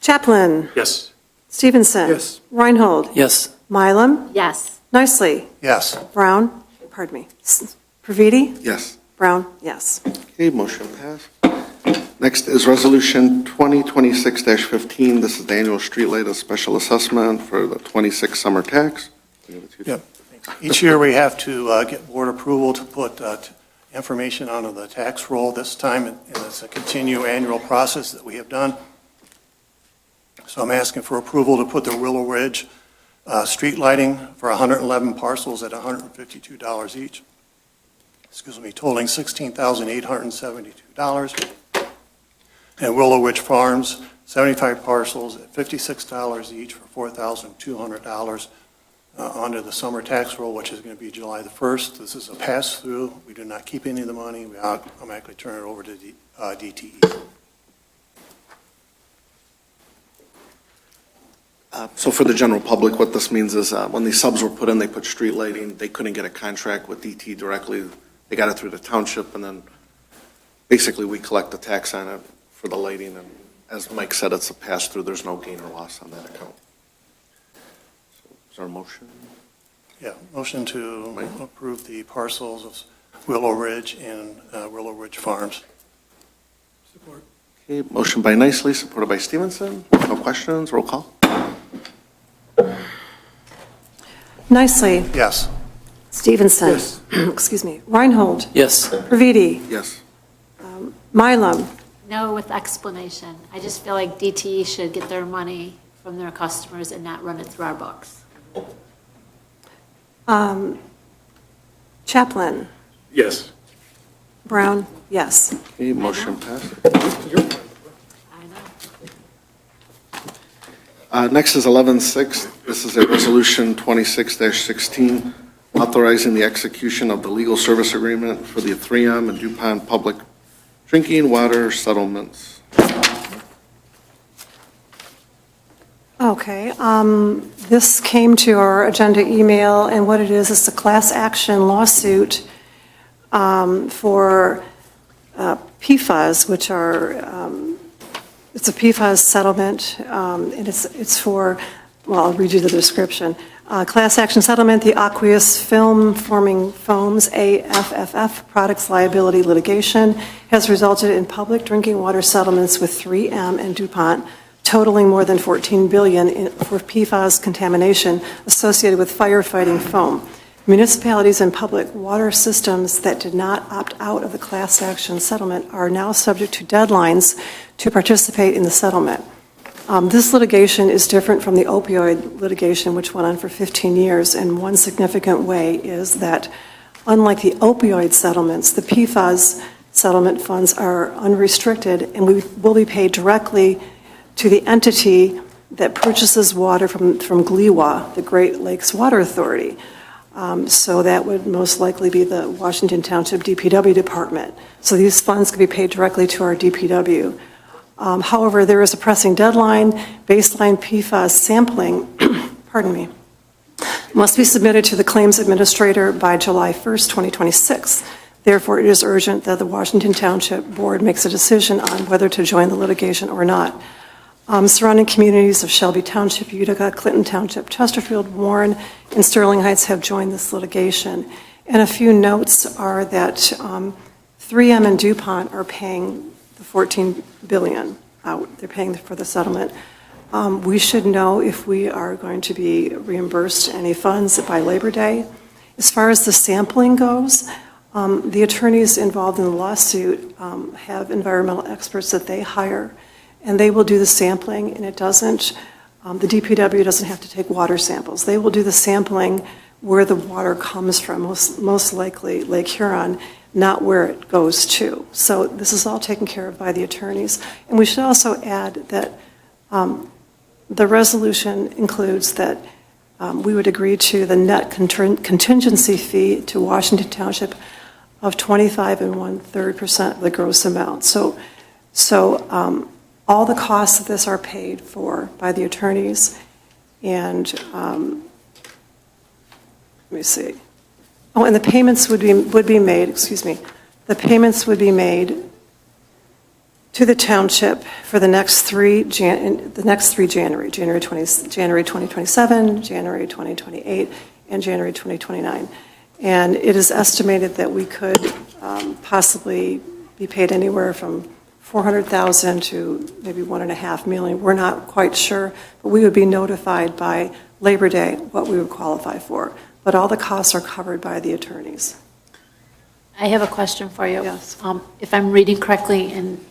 Chaplin. Yes. Stevenson. Yes. Reinhold. Yes. Mylum. Yes. Nicely. Yes. Brown. Pardon me. Praviti. Yes. Brown. Yes. Okay, motion passed. Next is Resolution 2026-15. This is the annual streetlight special assessment for the 26 summer tax. Yep. Each year, we have to get board approval to put information onto the tax roll. This time, and it's a continual annual process that we have done. So I'm asking for approval to put the Willow Ridge street lighting for 111 parcels at $152 each. Excuse me, totaling $16,872. And Willow Ridge Farms, 75 parcels at $56 each for $4,200 under the summer tax roll, which is going to be July the 1st. This is a pass-through. We do not keep any of the money. We automatically turn it over to DTE. So for the general public, what this means is when these subs were put in, they put street lighting. They couldn't get a contract with DT directly. They got it through the township, and then basically we collect the tax on it for the lighting. And as Mike said, it's a pass-through. There's no gain or loss on that account. So is there a motion? Yeah, motion to approve the parcels of Willow Ridge and Willow Ridge Farms. Support. Okay, motion by Nicely, supported by Stevenson. No questions, roll call. Nicely. Yes. Stevenson. Yes. Excuse me. Reinhold. Yes. Praviti. Yes. Mylum. No, with explanation. I just feel like DTE should get their money from their customers and not run it through our books. Chaplin. Yes. Brown. Yes. Okay, motion passed. I know. Next is 11.6. This is a resolution 26-16, authorizing the execution of the legal service agreement for the 3M and DuPont public drinking water settlements. Okay. This came to our agenda email, and what it is a class action lawsuit for PFAS, which are, it's a PFAS settlement, and it's for, well, I'll read you the description. Class action settlement, the aqueous film forming foams, AFFF, products liability litigation, has resulted in public drinking water settlements with 3M and DuPont, totaling more than $14 billion for PFAS contamination associated with firefighting foam. Municipalities and public water systems that did not opt out of the class action settlement are now subject to deadlines to participate in the settlement. This litigation is different from the opioid litigation, which went on for 15 years, and one significant way is that, unlike the opioid settlements, the PFAS settlement funds are unrestricted, and we will be paid directly to the entity that purchases water from GLEWA, the Great Lakes Water Authority. So that would most likely be the Washington Township DPW department. So these funds could be paid directly to our DPW. However, there is a pressing deadline. Baseline PFAS sampling, pardon me, must be submitted to the claims administrator by July 1st, 2026. Therefore, it is urgent that the Washington Township Board makes a decision on whether to join the litigation or not. Surrounding communities of Shelby Township, Utica, Clinton Township, Chesterfield, Warren, and Sterling Heights have joined this litigation. And a few notes are that 3M and DuPont are paying the $14 billion out. They're paying for the settlement. We should know if we are going to be reimbursed any funds by Labor Day. As far as the sampling goes, the attorneys involved in the lawsuit have environmental experts that they hire, and they will do the sampling, and it doesn't, the DPW doesn't have to take water samples. They will do the sampling where the water comes from, most likely Lake Huron, not where it goes to. So this is all taken care of by the attorneys. And we should also add that the resolution includes that we would agree to the net contingency fee to Washington Township of 25 1/3% of the gross amount. So all the costs of this are paid for by the attorneys. And let me see. Oh, and the payments would be made, excuse me, the payments would be made to the township for the next three January 2027, January 2028, and January 2029. And it is estimated that we could possibly be paid anywhere from $400,000 to maybe $1.5 million. We're not quite sure, but we would be notified by Labor Day what we would qualify for. But all the costs are covered by the attorneys. I have a question for you. Yes. If I'm reading correctly, and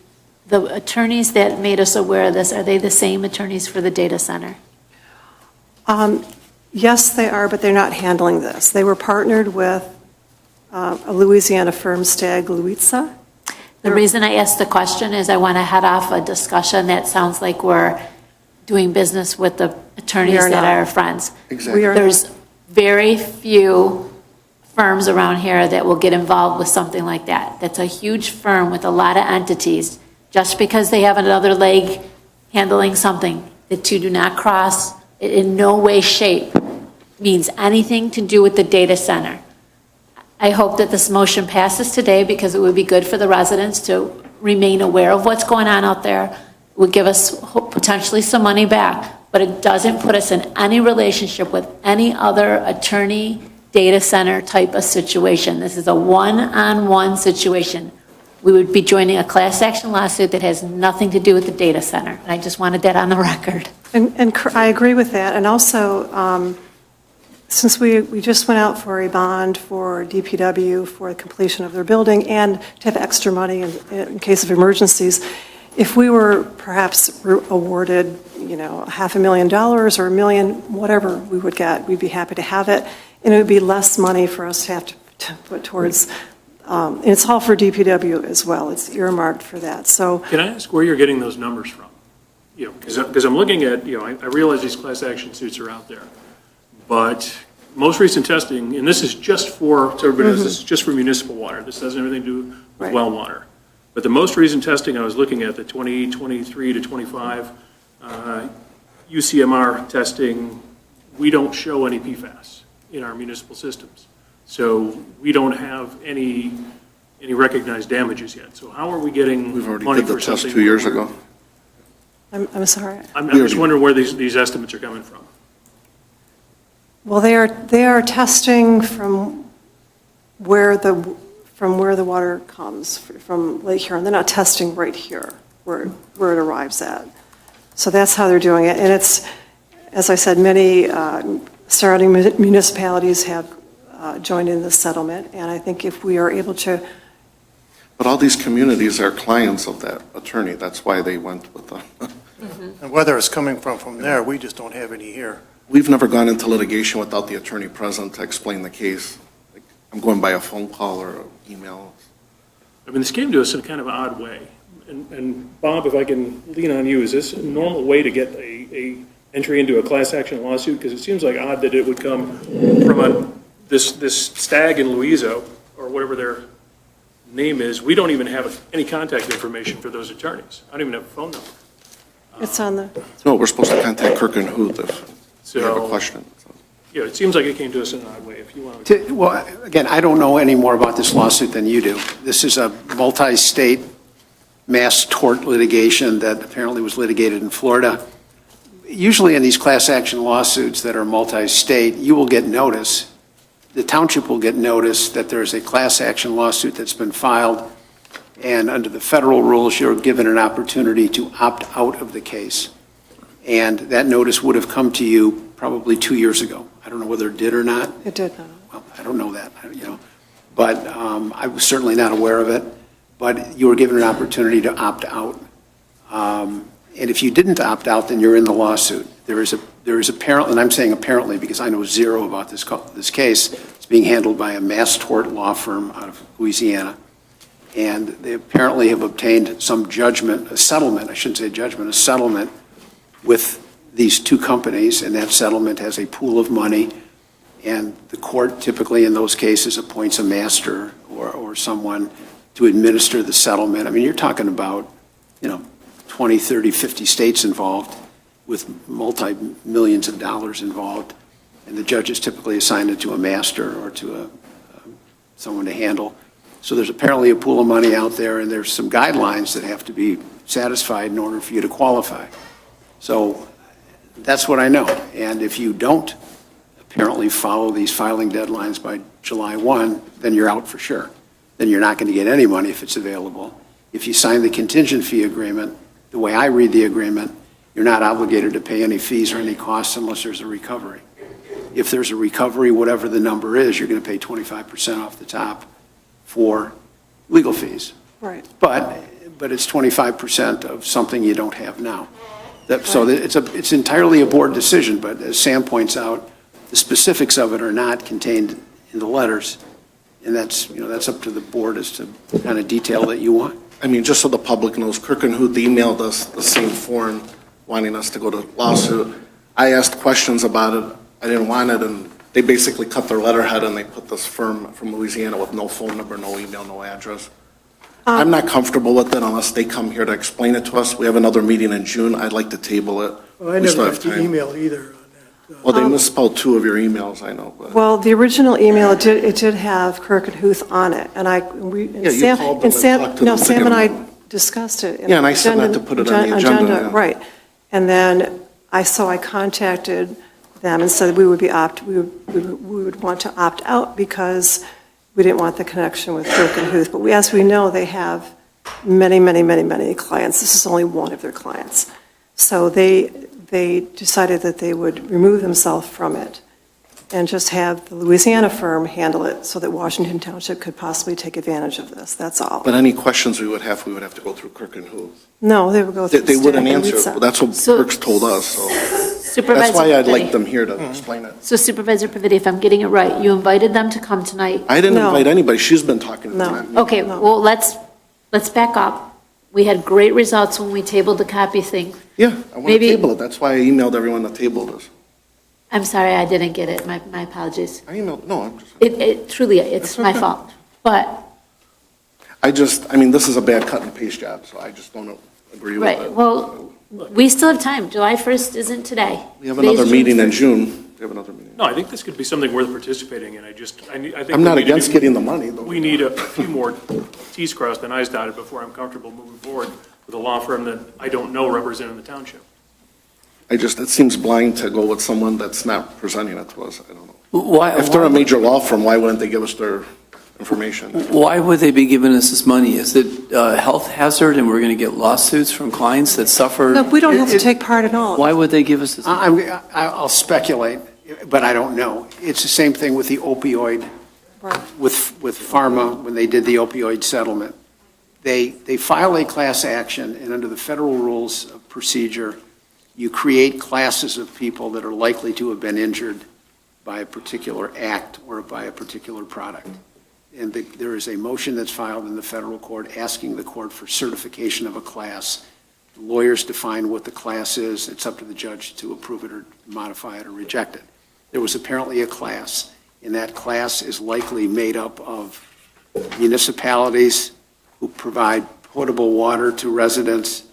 the attorneys that made us aware of this, are they the same attorneys for the data center? Yes, they are, but they're not handling this. They were partnered with a Louisiana firm, Stagg Luizza. The reason I asked the question is I want to head off a discussion that sounds like we're doing business with the attorneys that are friends. Exactly. There's very few firms around here that will get involved with something like that. That's a huge firm with a lot of entities. Just because they have another leg handling something, the two do not cross. It in no way, shape means anything to do with the data center. I hope that this motion passes today because it would be good for the residents to remain aware of what's going on out there. It would give us potentially some money back, but it doesn't put us in any relationship with any other attorney data center type of situation. This is a one-on-one situation. We would be joining a class action lawsuit that has nothing to do with the data center. And I just wanted that on the record. And I agree with that. And also, since we just went out for a bond for DPW for the completion of their building and to have extra money in case of emergencies, if we were perhaps awarded, $500,000 or $1 million, whatever we would get, we'd be happy to have it. And it would be less money for us to have to put towards, and it's all for DPW as well. It's earmarked for that. So Can I ask where you're getting those numbers from? Because I'm looking at, I realize these class action suits are out there, but most recent testing, and this is just for, so everybody knows, this is just for municipal water. This doesn't have anything to do with Right. well water. But the most recent testing I was looking at, the 2023 to 25 UCMR testing, we don't show any PFAS in our municipal systems. So we don't have any recognized damages yet. So how are we getting We've already money did the for test something? 2 years ago. I'm sorry. I'm just wondering where these estimates are coming from. Well, they are testing from where the water comes, from Lake Huron. They're not testing right here, where it arrives at. So that's how they're doing it. And it's, as I said, many surrounding municipalities have joined in this settlement. And I think if we are able to, But all these communities are clients of that attorney. That's why they went with the, And whether it's coming from there, we just don't have any here. we've never gone into litigation without the attorney present to explain the case. Like, I'm going by a phone call or an email. I mean, this came to us in kind of an odd way. And Bob, if I can lean on you, is this a normal way to get a entry into a class action lawsuit? Because it seems like odd that it would come from this stag in Louisa, or whatever their name is. We don't even have any contact information for those attorneys. I don't even have a phone number. it's on the, No, we're supposed to contact Kirk and Huth if you have a So, question. yeah, it seems like it came to us in an odd way, if you want to. Well, again, I don't know any more about this lawsuit than you do. This is a multi-state mass tort litigation that apparently was litigated in Florida. Usually in these class action lawsuits that are multi-state, you will get notice, the township will get notice that there's a class action lawsuit that's been filed, and under the federal rules, you're given an opportunity to opt out of the case. And that notice would have come to you probably 2 years ago. I don't know whether it did or not. it did not. Well, I don't know that, but I was certainly not aware of it. But you were given an opportunity to opt out. And if you didn't opt out, then you're in the lawsuit. There is apparently, and I'm saying apparently because I know zero about this case. It's being handled by a mass tort law firm out of Louisiana. And they apparently have obtained some judgment, a settlement, I shouldn't say judgment, a settlement with these two companies, and that settlement has a pool of money. And the court typically in those cases appoints a master or someone to administer the settlement. I mean, you're talking about, 20, 30, 50 states involved with multi-millions of dollars involved. And the judges typically assign it to a master or to someone to handle. So there's apparently a pool of money out there, and there's some guidelines that have to be satisfied in order for you to qualify. So that's what I know. And if you don't apparently follow these filing deadlines by July 1, then you're out for sure. Then you're not going to get any money if it's available. If you sign the contingent fee agreement, the way I read the agreement, you're not obligated to pay any fees or any costs unless there's a recovery. If there's a recovery, whatever the number is, you're going to pay 25% off the top for legal fees. Right. But it's 25% of something you don't have now. So it's entirely a board decision, but as Sam points out, the specifics of it are not contained in the letters, and that's up to the board as to the kind of detail that you want. I mean, just so the public knows, Kirk and Huth emailed us the same form wanting us to go to lawsuit. I asked questions about it. I didn't want it, and they basically cut their letterhead and they put this firm from Louisiana with no phone number, no email, no address. I'm not comfortable with it unless they come here to explain it to us. We have another meeting in June. I'd like to table it. Well, I We still never have got the time. email either on that. Well, they misspelled two of your emails, I know, but. Well, the original email, it did have Kirk and Huth on it, and Yeah, you called them and talked to them to Sam get and them. I discussed it. in Yeah, and I said not agenda- to put it on the agenda, yeah. Right. And then I contacted them and said we would want to opt out because we didn't want the connection with Kirk and Huth. But as we know, they have many, many, many, many clients. This is only one of their clients. So they decided that they would remove themselves from it and just have the Louisiana firm handle it so that Washington Township could possibly take advantage of this. That's all. But any questions we would have to go through Kirk and Huth. No, they would go through. They wouldn't staff and we'd answer send- it. That's what So- Kirk's told us, so. Supervisor That's why I'd like Privity. them here to explain it. So Supervisor Privity, if I'm getting it right, you invited them to come tonight. I didn't No. invite anybody. She's been talking to No. them. Okay, No. well, let's back up. We had great results when we tabled the copy thing. Yeah, I want to Maybe- table it. That's why I emailed everyone to table this. I'm sorry, I didn't get it. My apologies. I emailed, no, I'm just. It truly, it's That's my okay. fault. But, I mean, this is a bad cut and paste job, so I just don't agree with right, it. well, we still have time. July 1st isn't today. We have Today's another June meeting in 1st. June. We have another meeting. No, I think this could be something worth participating in. I think. I'm not we need to against do- getting the money, though. We need a few more Ts crossed and Is dotted before I'm comfortable moving forward with a law firm that I don't know representing the township. it seems blind to go with someone that's not presenting it to us. I don't know. Why, If they're a major law firm, why wouldn't they give us their information? why would they be giving us this money? Is it a health hazard and we're going to get lawsuits from clients that suffer? No, we don't have to take part at all. Why would they give us this? I'll speculate, but I don't know. It's the same thing with the opioid, Right. with pharma, when they did the opioid settlement. They file a class action, and under the federal rules of procedure, you create classes of people that are likely to have been injured by a particular act or by a particular product. And there is a motion that's filed in the federal court asking the court for certification of a class. The lawyers define what the class is. It's up to the judge to approve it or modify it or reject it. There was apparently a class, and that class is likely made up of municipalities who provide potable water to residents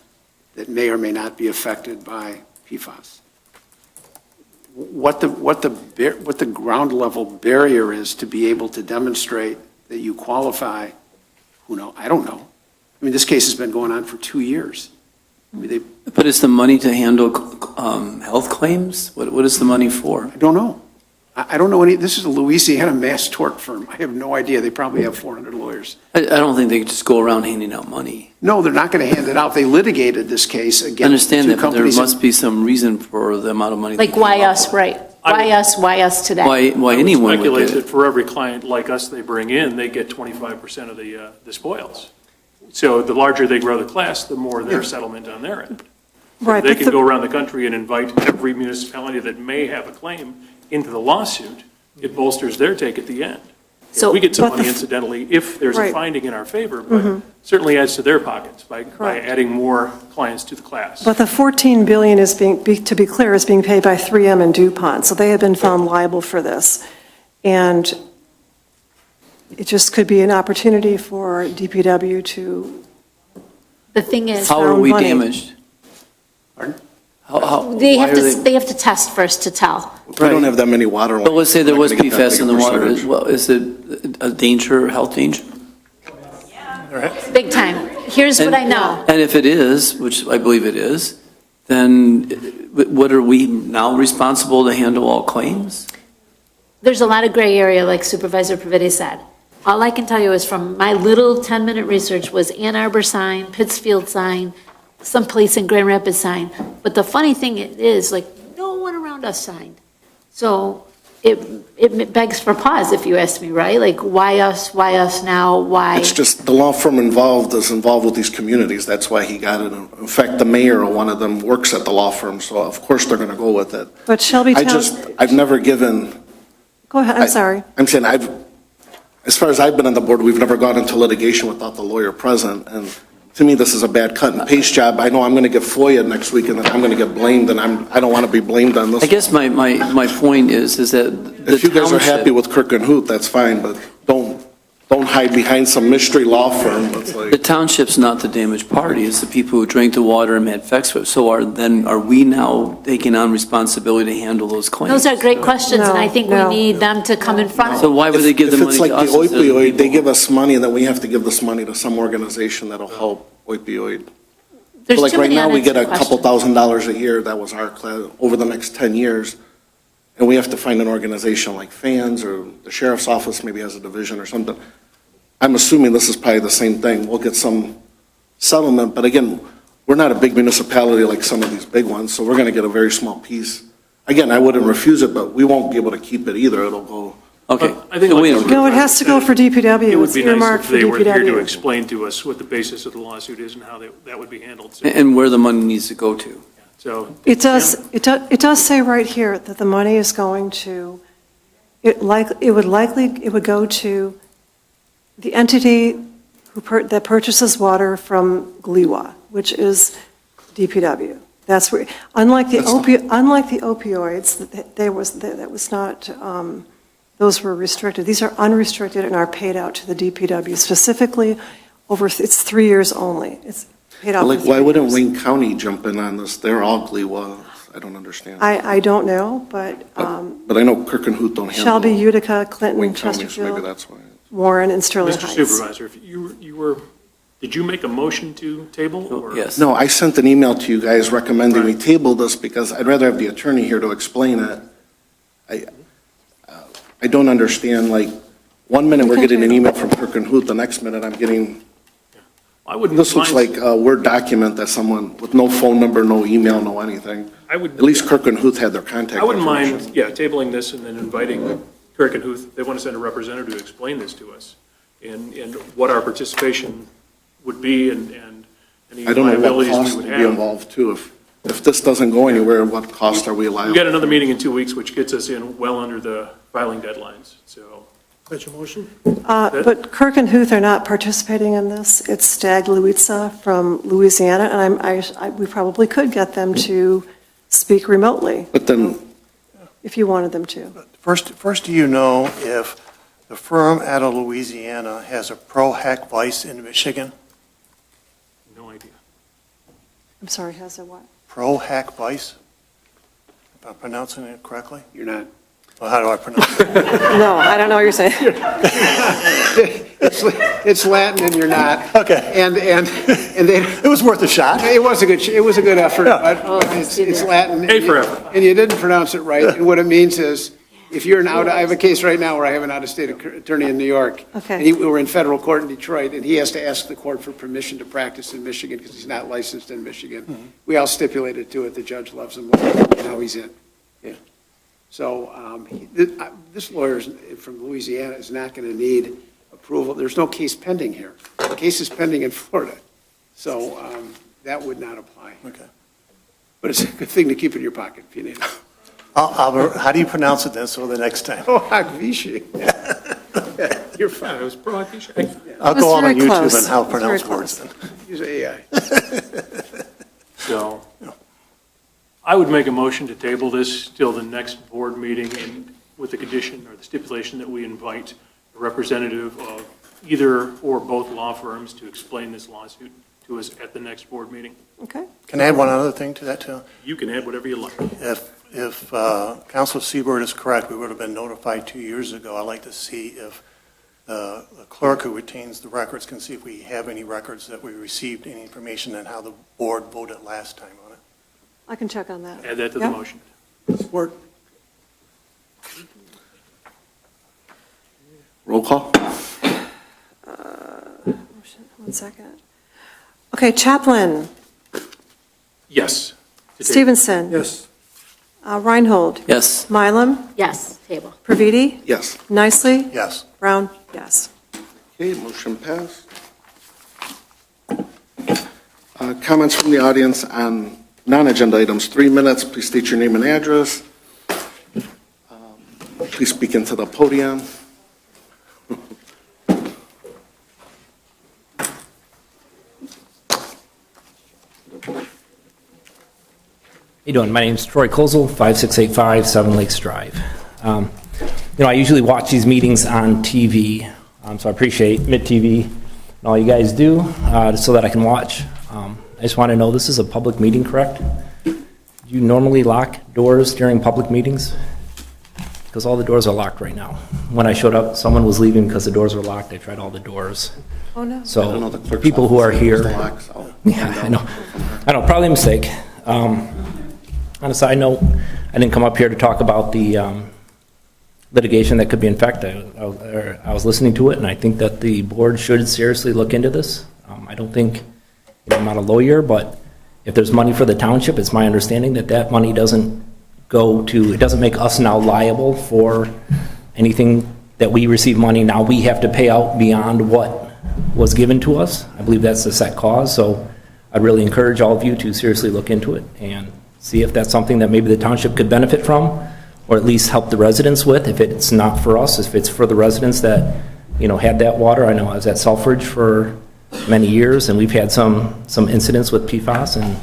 that may or may not be affected by PFAS. What the ground level barrier is to be able to demonstrate that you qualify, who knows? I don't know. I mean, this case has been going on for 2 years. I mean, But is the money to handle health claims? What is the money for? I don't know. I don't know any, this is a Louisiana mass tort firm. I have no idea. They probably have 400 lawyers. I don't think they could just go around handing out money. No, they're not going to hand it out. They litigated this case I against understand two that, but there companies. must be some reason for the amount of money. Like, why us, right? Why us today? Why anyone would Speculate get that it? for every client like us they bring in, they get 25% of the spoils. So the larger they grow the class, the more their settlement on their end. Right, They but can the- go around the country and invite every municipality that may have a claim into the lawsuit. It bolsters their take at the end. So- We get some But money the- incidentally if there's a Right. finding in our favor, but certainly adds to their pockets by Correct. adding more clients to the class. But the 14 billion is to be clear, is being paid by 3M and DuPont, so they have been found liable for this. And it just could be an opportunity for DPW to, The thing is, How are found we money. damaged? Pardon? they why have are they have to test first to tell. We don't have that many water lines. But let's say there We're was not gonna get that PFAS big in a the water. percentage. Well, is it a danger, health danger? Big time. Here's what I know. And if it is, which I believe it is, then what are we now responsible to handle all claims? There's a lot of gray area, like Supervisor Pavidi said. All I can tell you is from my little 10-minute research was Ann Arbor sign, Pittsfield sign, someplace in Grand Rapids sign. But the funny thing is, like, no one around us signed. So it begs for pause, if you ask me, right? Like, why us now, why? It's just the law firm is involved with these communities. That's why he got it. In fact, the mayor or one of them works at the law firm, so of course they're going to go with it. but Shelby Town, I've never given, go ahead, I'm sorry. I'm saying as far as I've been on the board, we've never gone into litigation without the lawyer present. And to me, this is a bad cut and paste job. I know I'm going to get FOIA next week and then I'm going to get blamed and I don't want to be blamed on this. I guess my point is that the If you guys are happy township, with Kirk and Hoot, that's fine, but don't hide behind some mystery law firm. It's the like, township's not the damaged party, it's the people who drank the water and had sex with. So are we now taking on responsibility to handle those claims? Those are great questions, and I think we No. need them to come in front. So why would they give the if money it's to like us? the instead of the opioid, they people? give us money and then we have to give this money to some organization that'll help opioid. There's Like too right many now, we get a unanswered couple questions. $1,000s a year, that was our class, over the next 10 years. And we have to find an organization like FANS or the sheriff's office maybe has a division or something. I'm assuming this is probably the same thing. We'll get some settlement, but again, we're not a big municipality like some of these big ones, so we're going to get a very small piece. Again, I wouldn't refuse it, but we won't be able to keep it either. It'll go. Okay. I think So like we the don't- No, it has to go for It DPW, would it's be nice earmarked if for they were here to DPW. explain to us what the basis of the lawsuit is and how that would be handled. So- And where the money needs to go to. So. It does say right here that the money is going to, it would go to the entity that purchases water from GLEWA, which is DPW. That's where, unlike the opioids, that was not, those were restricted. These are unrestricted and are paid out to the DPW specifically over, it's 3 years only. It's paid out for Like, 3 why wouldn't years. Wayne County jump in on this? They're all GLEWA. I don't understand. I don't know, but But I know Kirk and Hoot don't handle Shelby, Utica, Clinton, Wayne County, so maybe Chesterfield, that's why. Warren, and Sterling Mr. Heights. Supervisor, if you were Did you make a motion to table, or? Yes. No, I sent an email to you guys recommending we table this because I'd rather have the attorney here to explain it. I don't understand, like, one minute we're getting an email from Kirk and Hoot, the next minute I'm getting, I wouldn't this looks mind- like a Word document that someone, with no phone number, no email, no anything. I would. At least Kirk and Huth had their contact I wouldn't information. mind, yeah, tabling this and then inviting Kirk and Huth, they want to send a representative to explain this to us, and what our participation would be, and any I don't know what liabilities we costs would would be have. involved too. If this doesn't go anywhere, what cost are we We liable? got another meeting in 2 weeks, which gets us in well under the filing deadlines, so. That's your motion? But Kirk and Huth are not participating in this. It's Stag Luizza from Louisiana, and we probably could get them to speak remotely But then, if you wanted them to. First, do you know if the firm out of Louisiana has a pro-hack vice in Michigan? No idea. I'm sorry, has a what? Pro-hack vice? If I'm pronouncing it correctly? You're not. Well, how do I pronounce it? No, I don't know what you're saying. It's Latin and you're not. Okay. And they, It was worth a shot. it was a good effort, Yeah. but it's Latin. A for effort. And you didn't pronounce it right. And what it means is, if you're I have a case right now where I have an out-of-state attorney in New York. Okay. And we're in federal court in Detroit, and he has to ask the court for permission to practice in Michigan because he's not licensed in Michigan. We all stipulated to it. The judge loves him. Now he's in. Yeah. So this lawyer from Louisiana is not going to need approval. There's no case pending here. The case is pending in Florida. So that would not apply. Okay. But it's a good thing to keep in your pocket if you need it. How do you pronounce it then, so the next time? Oh, Hakvishi. You're Yeah, fine. it was pro Hakish. I'll was go on very YouTube close. and how It was very pronounce close. words then. Use AI. So I would make a motion to table this till the next board meeting, and with the condition or the stipulation that we invite a representative of either or both law firms to explain this lawsuit to us at the next board meeting. Okay? Can I add one other thing to that, too? You can add whatever you like. If Council Seibert is correct, we would have been notified 2 years ago. I'd like to see if the clerk who retains the records can see if we have any records that we received, any information on how the board voted last time on it. I can check on that. Add that to the Yep. motion. Support. roll call? One second. Okay, Chaplin, Yes. to table. Stevenson. Yes. Reinhold. Yes. Mylum. Yes, table. Praviti. Yes. Nicely. Yes. Brown. Yes. Okay, motion passed. Comments from the audience on non-agenda items, 3 minutes. Please state your name and address. Please speak into the podium. How you doing? My name's Troy Kozel, 5685 Seven Lakes Drive. I usually watch these meetings on TV, so I appreciate MIT-TV and all you guys do so that I can watch. I just want to know, this is a public meeting, correct? Do you normally lock doors during public meetings? Because all the doors are locked right now. When I showed up, someone was leaving because the doors were locked. I tried all the doors. Oh, no. I don't know, So the clerk's people who are office here. is locked, so- Yeah, I know, probably a mistake. On a side note, I didn't come up here to talk about the litigation that could be in fact. I was listening to it, and I think that the board should seriously look into this. I don't think, I'm not a lawyer, but if there's money for the township, it's my understanding that that money doesn't it doesn't make us now liable for anything that we receive money. Now we have to pay out beyond what was given to us. I believe that's a set cause, so I'd really encourage all of you to seriously look into it and see if that's something that maybe the township could benefit from, or at least help the residents with, if it's not for us, if it's for the residents that, had that water. I know I was at Selfridge for many years, and we've had some incidents with PFAS, and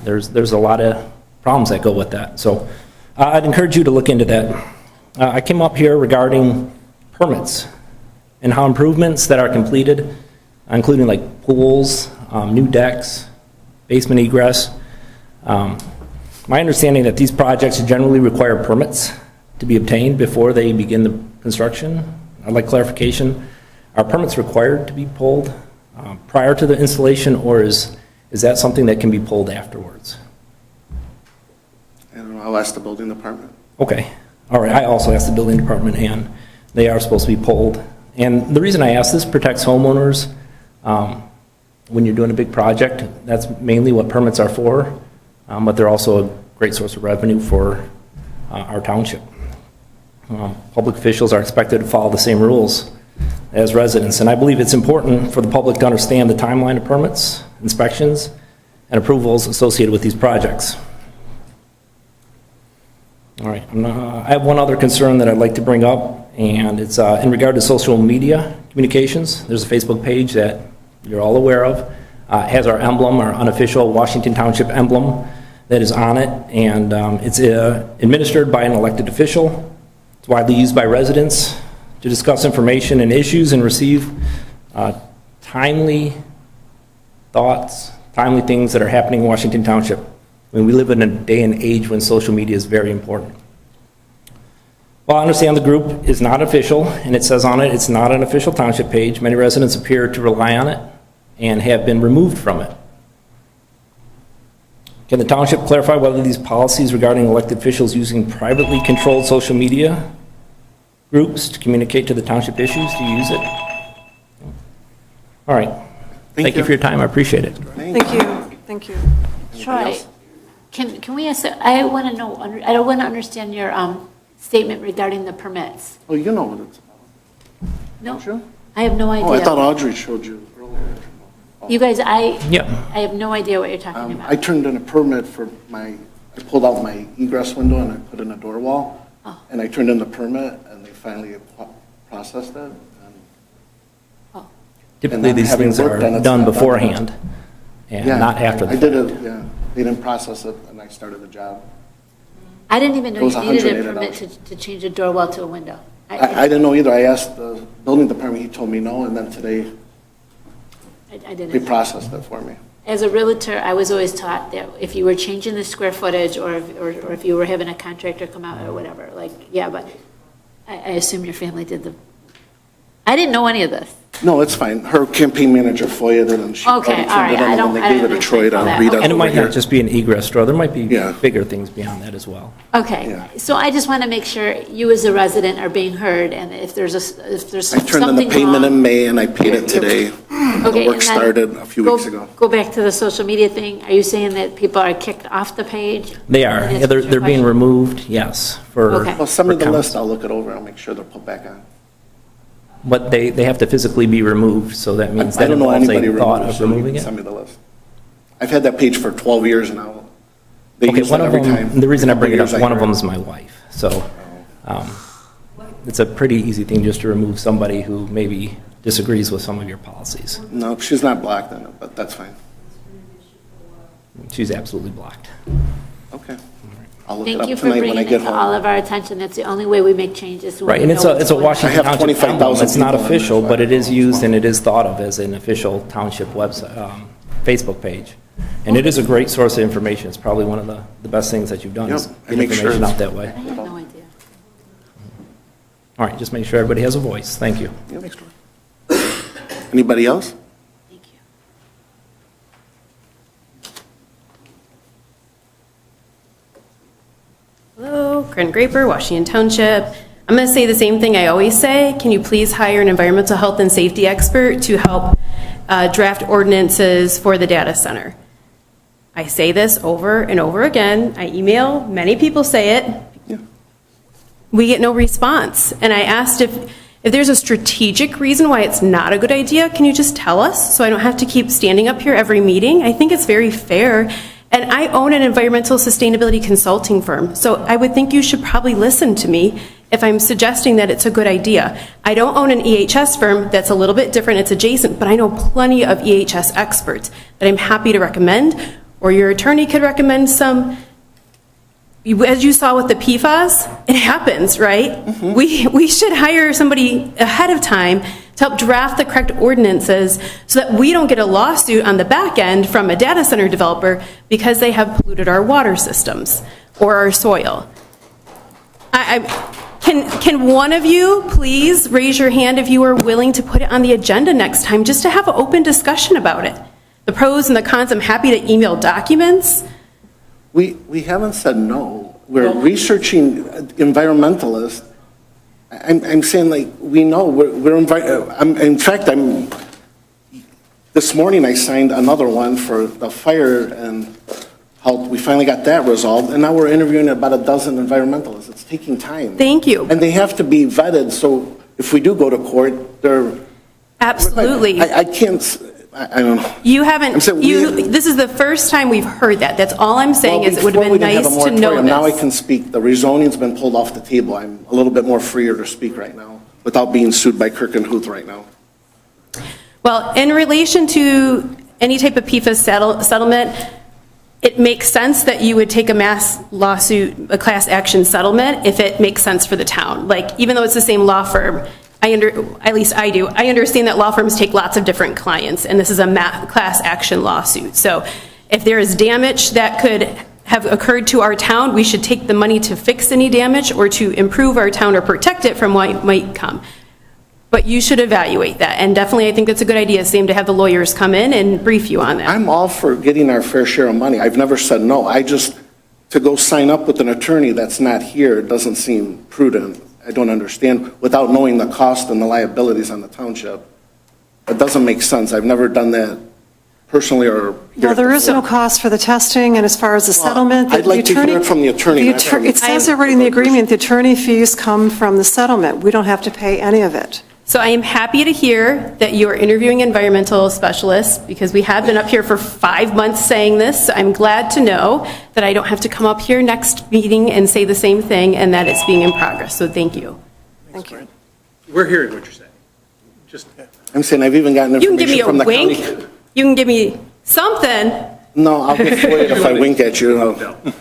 there's a lot of problems that go with that. So I'd encourage you to look into that. I came up here regarding permits and how improvements that are completed, including like pools, new decks, basement egress. My understanding that these projects generally require permits to be obtained before they begin the construction. I'd like clarification. Are permits required to be pulled prior to the installation, or is that something that can be pulled afterwards? I don't know, I'll ask the building department. Okay, all right, I also asked the building department, and they are supposed to be pulled. And the reason I ask this protects homeowners. When you're doing a big project, that's mainly what permits are for, but they're also a great source of revenue for our township. Public officials are expected to follow the same rules as residents, and I believe it's important for the public to understand the timeline of permits, inspections, and approvals associated with these projects. All right, I have one other concern that I'd like to bring up, and it's in regard to social media communications. There's a Facebook page that you're all aware of. It has our emblem, our unofficial Washington Township emblem that is on it, and it's administered by an elected official. It's widely used by residents to discuss information and issues and receive timely thoughts, timely things that are happening in Washington Township. I mean, we live in a day and age when social media is very important. Well, I understand the group is not official, and it says on it it's not an official township page. Many residents appear to rely on it and have been removed from it. Can the township clarify whether these policies regarding elected officials using privately controlled social media groups to communicate to the township issues, to use it? All right. Thank you for your time. I appreciate it. Thank you, thank you. Troy, can we ask, I want to know, I don't want to understand your statement regarding the permits. Oh, you know what it's about. No, Sure. I have no idea. Oh, I thought Audrey showed you earlier. You guys, I Yep. have no idea what you're talking I about. turned in a permit for I pulled out my egress window and I put in a door wall. Oh. And I turned in the permit and they finally processed it. And Oh. Typically, then these having things worked are on it's done not done. beforehand and Yeah, not after the I fact. did it, yeah. They didn't process it and I started the job. I didn't even It know was you needed a $180. permit to change a door well to a window. I didn't know either. I asked the building department, he told me no, and then today I didn't. they processed it for me. As a realtor, I was always taught that if you were changing the square footage or if you were having a contractor come out or whatever, like, yeah, but I assume your family did the, I didn't know any of this. No, it's fine. Her campaign manager FOIA'd it and she Okay, already all turned right. it in I and don't- then I they gave don't it to Troy to understand that. read Okay. up And it over might here. not just be an egress door, there might be Yeah. bigger things beyond that as well. Okay, Yeah. so I just want to make sure you as a resident are being heard, and if there's I something turned in the payment wrong- in May and I paid it today. The Okay, work and then started a few go- weeks ago. Go back to the social media thing. Are you saying that people are kicked off the page? They are, Can I yeah, they're answer your being question? removed, yes, for. Okay. Well, send me for the counts. list. I'll look it over. I'll make sure they're put back on. But they have to physically be removed, so that means I that don't know involves anybody a thought removed, of so you removing can it. send me the list. I've had that page for 12 years now. They Okay, use one that of every time. them, the reason I Every bring it couple up, years one I of hear them it. is my wife, so it's a pretty easy thing just to remove somebody who maybe disagrees with some of your policies. No, she's not blocked in it, but that's fine. She's absolutely blocked. Okay. I'll look it Thank up you for tonight when bringing I it get to all home. of our attention. That's the only way we make changes. when Right, we and it's know a what's going on. Washington I have Township 25,000 emblem. It's not people on official, there, but it is so- used and it is thought of as an official township website, Facebook page. And it is a great source of information. It's probably one of the best things that you've done, is Yep, I get make sure information it's- out that way. I had no idea. All right, just make sure everybody has a voice. Thank you. Yep. Anybody else? Thank you. Hello, Corinne Graper, Washington Township. I'm going to say the same thing I always say. Can you please hire an environmental health and safety expert to help draft ordinances for the data center? I say this over and over again. I email, many people say it. Yeah. We get no response. And I asked if there's a strategic reason why it's not a good idea, can you just tell us so I don't have to keep standing up here every meeting? I think it's very fair. And I own an environmental sustainability consulting firm, so I would think you should probably listen to me if I'm suggesting that it's a good idea. I don't own an EHS firm. That's a little bit different. It's adjacent, but I know plenty of EHS experts that I'm happy to recommend, or your attorney could recommend some. As you saw with the PFAS, it happens, right? Mm-hmm. We should hire somebody ahead of time to help draft the correct ordinances so that we don't get a lawsuit on the back end from a data center developer because they have polluted our water systems or our soil. Can one of you please raise your hand if you are willing to put it on the agenda next time, just to have an open discussion about it? The pros and the cons, I'm happy to email documents. We haven't said no. We're researching environmentalists. I'm saying, like, we know, this morning I signed another one for the fire and health. We finally got that resolved, and now we're interviewing about a dozen environmentalists. It's taking time. Thank you. And they have to be vetted, so if we do go to court, they're... Absolutely. I can't, I don't know. You haven't, I'm saying this is the first time we've heard that. That's all I'm saying, is it would have been nice to know this. Now I can speak. The rezoning's been pulled off the table. I'm a little bit more freer to speak right now without being sued by Kirk and Huth right now. Well, in relation to any type of PFAS settlement, it makes sense that you would take a mass lawsuit, a class action settlement, if it makes sense for the town. Like, even though it's the same law firm, at least I do, I understand that law firms take lots of different clients, and this is a class action lawsuit. So if there is damage that could have occurred to our town, we should take the money to fix any damage or to improve our town or protect it from what might come. But you should evaluate that, and definitely I think that's a good idea, Sam, to have the lawyers come in and brief you on that. I'm all for getting our fair share of money. I've never said no. To go sign up with an attorney that's not here doesn't seem prudent. I don't understand, without knowing the cost and the liabilities on the township. It doesn't make sense. I've never done that personally or... Well, there is no cost for the testing, and as far as the settlement... I'd like to hear it from the attorney. It says already in the agreement, the attorney fees come from the settlement. We don't have to pay any of it. So I am happy to hear that you are interviewing environmental specialists, because we have been up here for 5 months saying this. I'm glad to know that I don't have to come up here next meeting and say the same thing, and that it's being in progress. So thank you. Thank you. We're hearing what you're saying. Just, I'm saying I've even gotten You can give me information a from the county. wink. You can give me something. No, I'll get foiled if I wink at you.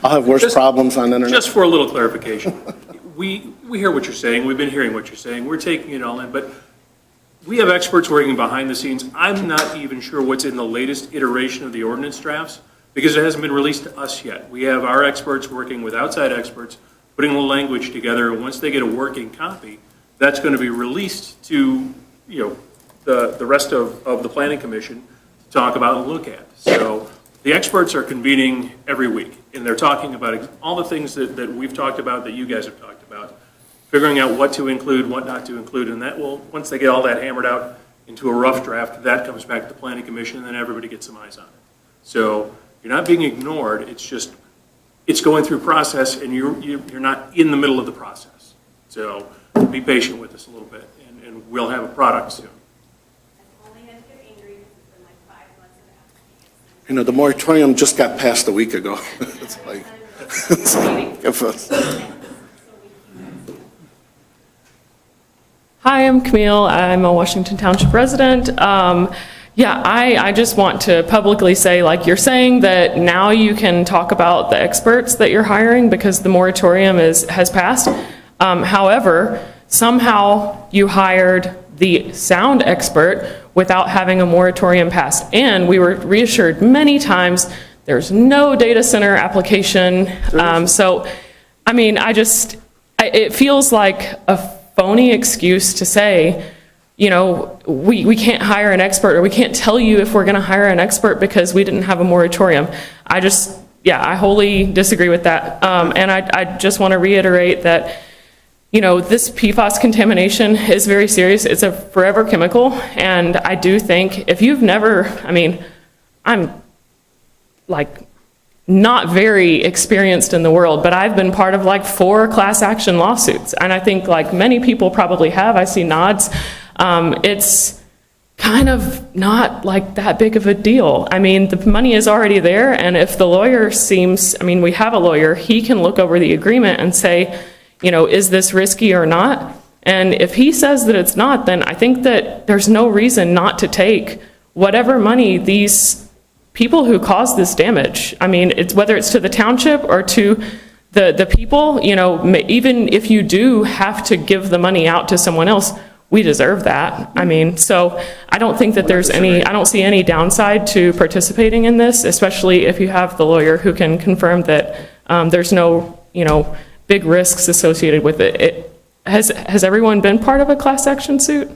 I'll have worse problems on the internet. just for a little clarification, we hear what you're saying, we've been hearing what you're saying, we're taking it all in, but we have experts working behind the scenes. I'm not even sure what's in the latest iteration of the ordinance drafts, because it hasn't been released to us yet. We have our experts working with outside experts, putting the language together, and once they get a working copy, that's going to be released to, the rest of the planning commission to talk about and look at. So the experts are convening every week, and they're talking about all the things that we've talked about, that you guys have talked about, figuring out what to include, what not to include, and that will, once they get all that hammered out into a rough draft, that comes back to the planning commission, and then everybody gets some eyes on it. So you're not being ignored, it's going through process, and you're not in the middle of the process. So be patient with us a little bit, and we'll have a product soon. The moratorium just got passed a week ago. It's like, Hi, I'm Camille. I'm a Washington Township resident. I just want to publicly say, like you're saying, that now you can talk about the experts that you're hiring because the moratorium has passed. However, somehow you hired the sound expert without having a moratorium passed. And we were reassured many times there's no data center application. It feels like a phony excuse to say, we can't hire an expert, or we can't tell you if we're going to hire an expert because we didn't have a moratorium. I wholly disagree with that. And I just want to reiterate that, this PFAS contamination is very serious. It's a forever chemical. And I do think if you've never, I'm not very experienced in the world, but I've been part of 4 class action lawsuits. And I think many people probably have. I see nods. It's kind of not that big of a deal. The money is already there. And if the lawyer we have a lawyer, he can look over the agreement and say, is this risky or not? And if he says that it's not, then I think that there's no reason not to take whatever money these people who caused this damage, whether it's to the township or to the people, even if you do have to give the money out to someone else, we deserve that. So I don't think that I don't see any downside to participating in this, especially if you have the lawyer who can confirm that there's no, big risks associated with it. has everyone been part of a class action suit?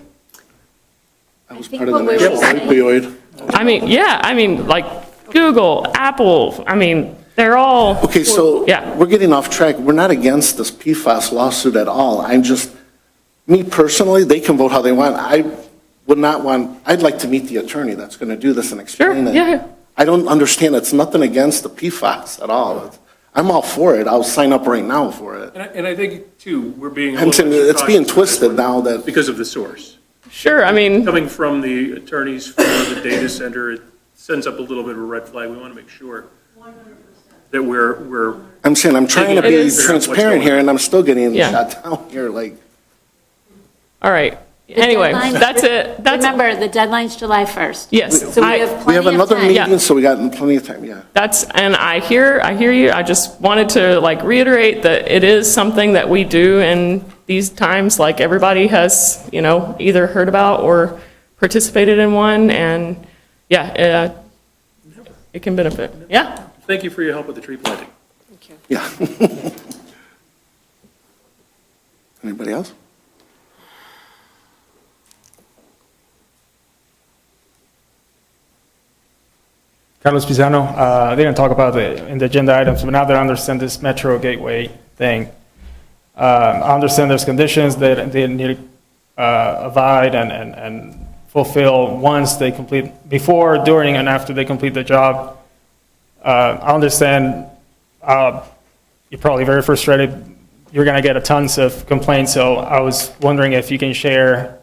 I was think part of the what we were national saying- opioid. I mean, yeah, I mean, like Google, Apple, I mean, they're all, Okay, so Yeah. we're getting off track. We're not against this PFAS lawsuit at all. I'm just, me personally, they can vote how they want. I would not want, I'd like to meet the attorney that's going to do this and sure, explain it. yeah. I don't understand. It's nothing against the PFAS at all. I'm all for it. I'll sign up right now for it. And I think, too, we're being a I'm little saying extra it's being cautious twisted now that, because of the source. Sure, I mean, Coming from the attorneys for the data center, it sends up a little bit of a red flag. We want to make sure that we're I'm saying I'm trying to It be is- transparent here and I'm still getting Yeah. shot down here like. all right. The Anyway, deadline's- that's it. That's, Remember, the deadline's July 1st. yes, So we I, have We have plenty of another time. meeting, so we got plenty of time, yeah. that's, and I hear you. I just wanted to like reiterate that it is something that we do in these times, like everybody has, either heard about or participated in one, and yeah, it can benefit. Yeah. Thank you for your help with the tree planting. Yeah. Anybody else? Carlos Pisano, they didn't talk about it in the agenda items, but now that I understand this Metro Gateway thing, I understand there's conditions that they need to abide and fulfill once they complete, before, during, and after they complete the job. I understand you're probably very frustrated. You're going to get tons of complaints, so I was wondering if you can share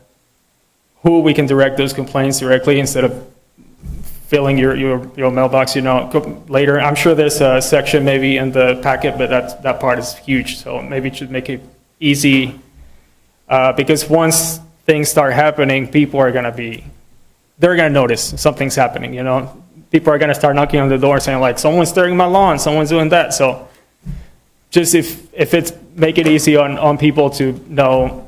who we can direct those complaints directly instead of filling your mailbox, later. I'm sure there's a section maybe in the packet, but that part is huge, so maybe it should make it easy, because once things start happening, people are going to notice something's happening, People are going to start knocking on the door saying, like, someone's stirring my lawn, someone's doing that, so just if it's, make it easy on people to know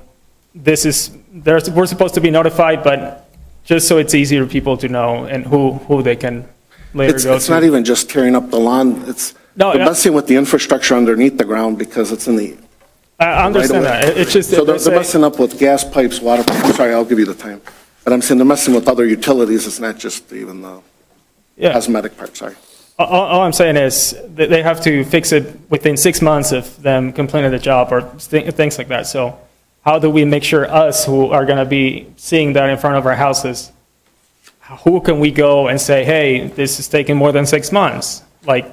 we're supposed to be notified, but just so it's easier for people to know and who they can later go to. It's not even just tearing up the lawn, they're messing with the infrastructure underneath the ground because it's in the. I understand that. It's just. So they're messing up with gas pipes, water pipes. I'm sorry, I'll give you the time. But I'm saying they're messing with other utilities. It's not just even the cosmetic part, sorry. All I'm saying is that they have to fix it within 6 months of them completing the job or things like that. So how do we make sure us who are going to be seeing that in front of our houses, who can we go and say, hey, this is taking more than 6 months? Like,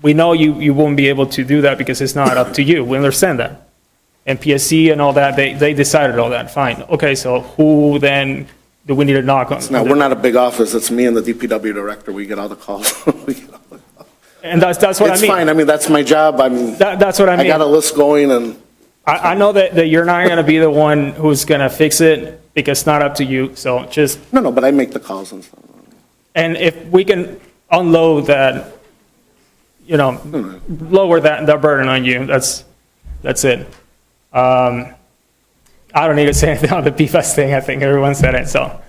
we know you won't be able to do that because it's not up to you. We understand that. And PSC and all that, they decided all that. Fine. Okay, so who then do we need to knock on? No, we're not a big office. It's me and the DPW director. We get all the calls. And that's what I mean. It's fine. I mean, that's my job. That's what I mean. I got a list going and. I know that you're not going to be the one who's going to fix it because it's not up to you, so just. No, but I make the calls and stuff. And if we can unload that, lower that burden on you, that's it. I don't need to say anything on the PFAS thing. I think everyone said it, so.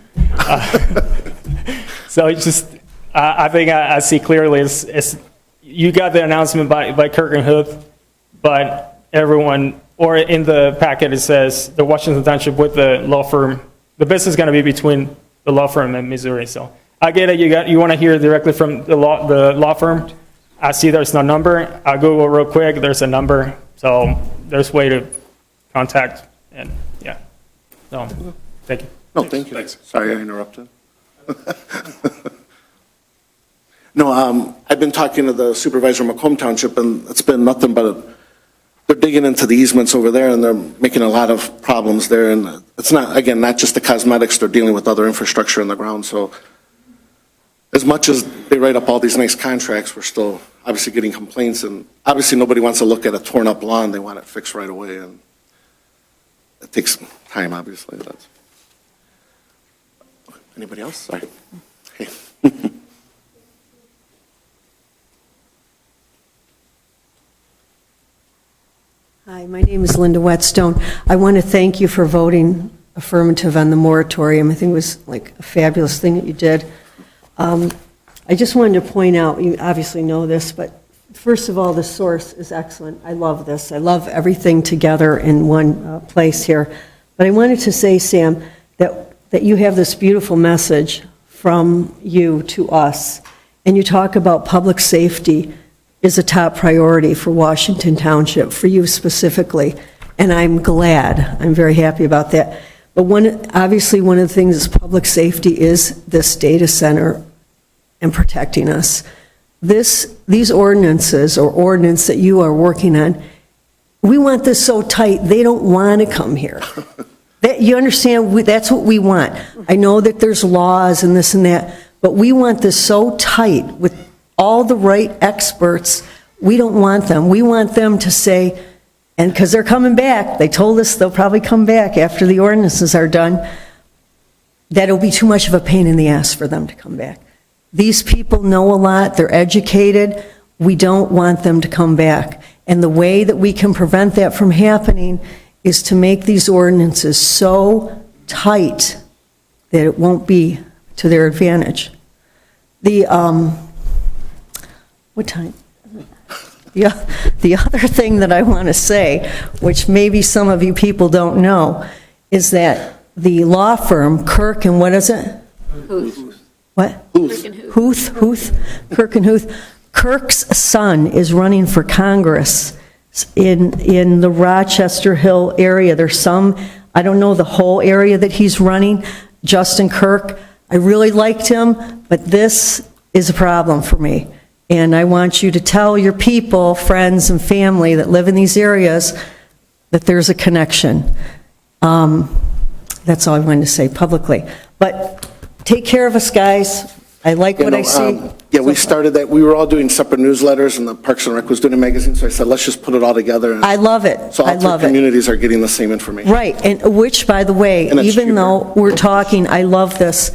So it's just, I think I see clearly, you got the announcement by Kirk and Huth, but everyone, or in the packet it says the Washington Township with the law firm, the business is going to be between the law firm and Missouri. So I get it. You want to hear directly from the law firm. I see there's no number. I'll Google real quick. There's a number. So there's a way to contact. And yeah. So thank you. No, thank you. Thanks. Sorry I interrupted. No, I've been talking to the supervisor of Macomb Township, and it's been nothing but they're digging into the easements over there, and they're making a lot of problems there. And it's not, again, not just the cosmetics. They're dealing with other infrastructure in the ground. So as much as they write up all these nice contracts, we're still obviously getting complaints. And obviously nobody wants to look at a torn up lawn. They want it fixed right away. And it takes time, obviously. Anybody else? Sorry. Hey. Hi, my name is Linda Whetstone. I want to thank you for voting affirmative on the moratorium. I think it was like a fabulous thing that you did. I just wanted to point out, you obviously know this, but first of all, the source is excellent. I love this. I love everything together in one place here. But I wanted to say, Sam, that you have this beautiful message from you to us, and you talk about public safety is a top priority for Washington Township, for you specifically, and I'm glad. I'm very happy about that. But obviously, one of the things is public safety is this data center and protecting us. These ordinances or ordinance that you are working on, we want this so tight, they don't want to come here. You understand, that's what we want. I know that there's laws and this and that, but we want this so tight with all the right experts. We don't want them. We want them to say, and because they're coming back, they told us they'll probably come back after the ordinances are done, that it'll be too much of a pain in the ass for them to come back. These people know a lot, they're educated, we don't want them to come back. And the way that we can prevent that from happening is to make these ordinances so tight that it won't be to their advantage. What time? Yeah, the other thing that I want to say, which maybe some of you people don't know, is that the law firm, Kirk and what is it? What? Huth. Kirk and Huth. Kirk's son is running for Congress in the Rochester Hill area. There's some, I don't know the whole area that he's running, Justin Kirk. I really liked him, but this is a problem for me. And I want you to tell your people, friends and family that live in these areas that there's a connection. That's all I wanted to say publicly. But take care of us, guys. I like what I see. Yeah, we started that. We were all doing separate newsletters, and the Parks and Rec was doing a magazine, so I said, let's just put it all together. And I love it. so all three communities are getting the same information. Right, and which, by the way, And it's even cheaper. though we're talking, I love this,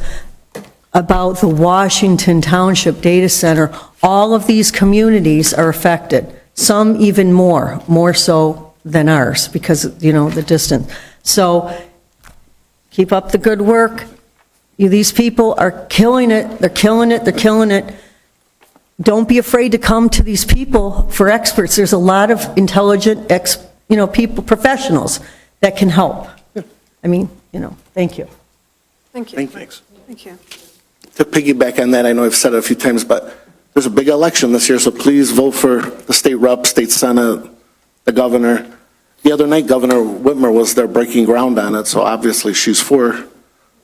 about the Washington Township Data Center, all of these communities are affected, some even more so than ours, because, the distance. So keep up the good work. These people are killing it. They're killing it. They're killing it. Don't be afraid to come to these people for experts. There's a lot of intelligent, people, professionals that can help. I mean, thank you. Thank you. Thanks. Thank you. To piggyback on that, I know I've said it a few times, but there's a big election this year, so please vote for the state rep, state senate, the governor. The other night, Governor Whitmer was there breaking ground on it, so obviously she's for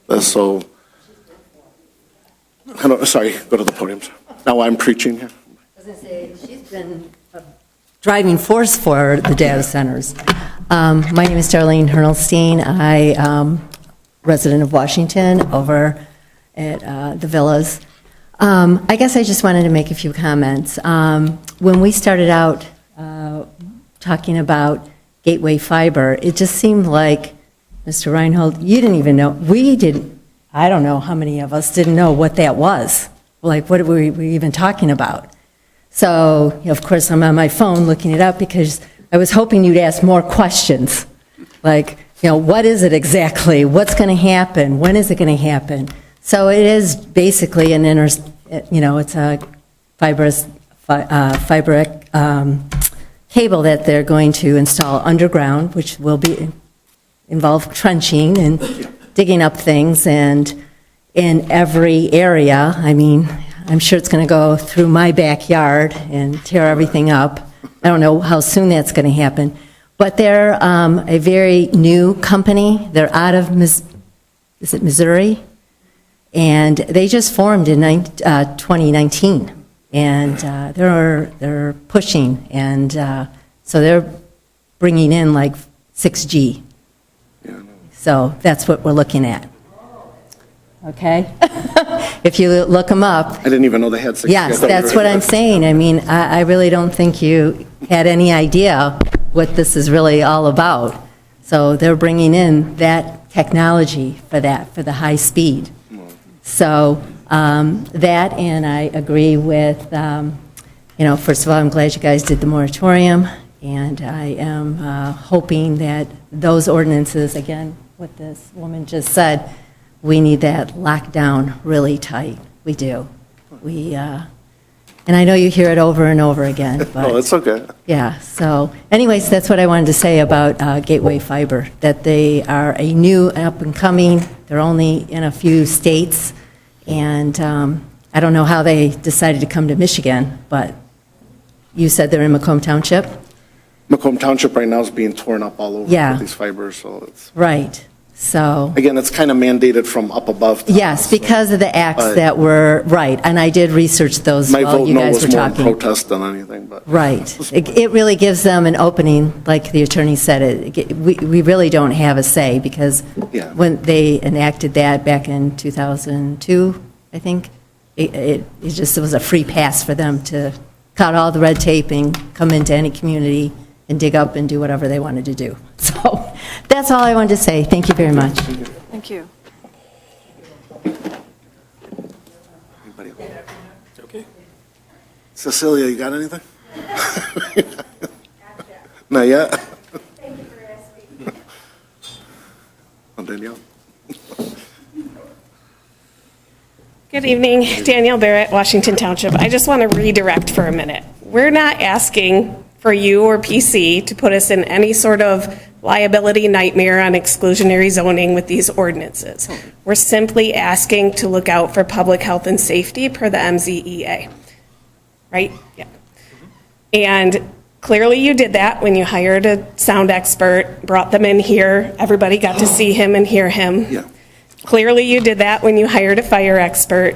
this, so. Sorry, go to the podium. Now I'm preaching here. I was going to say, she's been a driving force for the data centers. My name is Darlene Hernelstein. I am resident of Washington over at the Villas. I guess I just wanted to make a few comments. When we started out talking about Gateway Fiber, it just seemed like, Mr. Reinhold, you didn't even know, we didn't, I don't know how many of us didn't know what that was. Like, what were we even talking about? So, of course, I'm on my phone looking it up because I was hoping you'd ask more questions. Like, what is it exactly? What's going to happen? When is it going to happen? So it is basically it's a fiber cable that they're going to install underground, which will involve trenching and digging up things, and in every area. I mean, I'm sure it's going to go through my backyard and tear everything up. I don't know how soon that's going to happen. But they're a very new company. They're out of, is it Missouri? And they just formed in 2019. And they're pushing. And so they're bringing in like 6G. So that's what we're looking at. Okay? If you look them up. I didn't even know they had 6G. Yes, that's what I'm saying. I mean, I really don't think you had any idea what this is really all about. So they're bringing in that technology for the high speed. So that, and I agree with, first of all, I'm glad you guys did the moratorium, and I am hoping that those ordinances, again, what this woman just said, we need that locked down really tight. We do. And I know you hear it over and over again, but... No, it's okay. Yeah, so anyways, that's what I wanted to say about Gateway Fiber, that they are a new and up-and-coming, they're only in a few states, and I don't know how they decided to come to Michigan, but you said they're in Macomb Township? Macomb Township right now is being torn up all over Yeah. with these fibers, so it's, Right, so... again, it's kind of mandated from up above. to Yes, us, so- because of the acts But- that were, right, and I did research those My while vote you no guys were was more in talking. protest than anything, but. Right. It really gives them an opening, like the attorney said, we really don't have a say, because Yeah. when they enacted that back in 2002, I think, it just was a free pass for them to cut all the red tape and come into any community and dig up and do whatever they wanted to do. So that's all I wanted to say. Thank you very much. Thank you. Anybody else? Okay. Cecilia, you got anything? Not yet? Thank you for asking. Oh, Danielle. Good evening, Danielle Barrett, Washington Township. I just want to redirect for a minute. We're not asking for you or PC to put us in any sort of liability nightmare on exclusionary zoning with these ordinances. We're simply asking to look out for public health and safety per the MZEA. Right? Yeah. And clearly you did that when you hired a sound expert, brought them in here, everybody got to see him and hear him. Yeah. Clearly you did that when you hired a fire expert.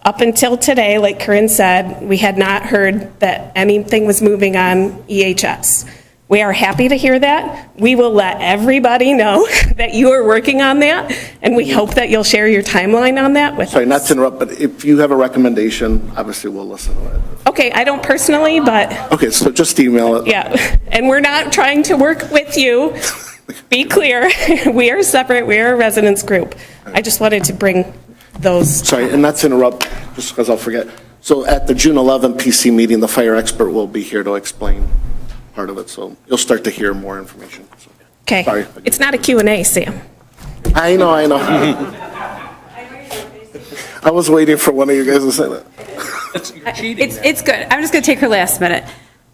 Up until today, like Corinne said, we had not heard that anything was moving on EHS. We are happy to hear that. We will let everybody know that you are working on that, and we hope that you'll share your timeline on that with us. Sorry, not to interrupt, but if you have a recommendation, obviously we'll listen to it. Okay, I don't personally, but Okay, so just email it. yeah. And we're not trying to work with you. Be clear, we are separate, we are a residents group. I just wanted to bring those. Sorry, and not to interrupt, just because I'll forget. So at the June 11 PC meeting, the fire expert will be here to explain part of it, so you'll start to hear more information. So, Okay. sorry. It's not a Q&A, Sam. I know. I was waiting for one of you guys to say that. It's good. I'm just going to take her last minute.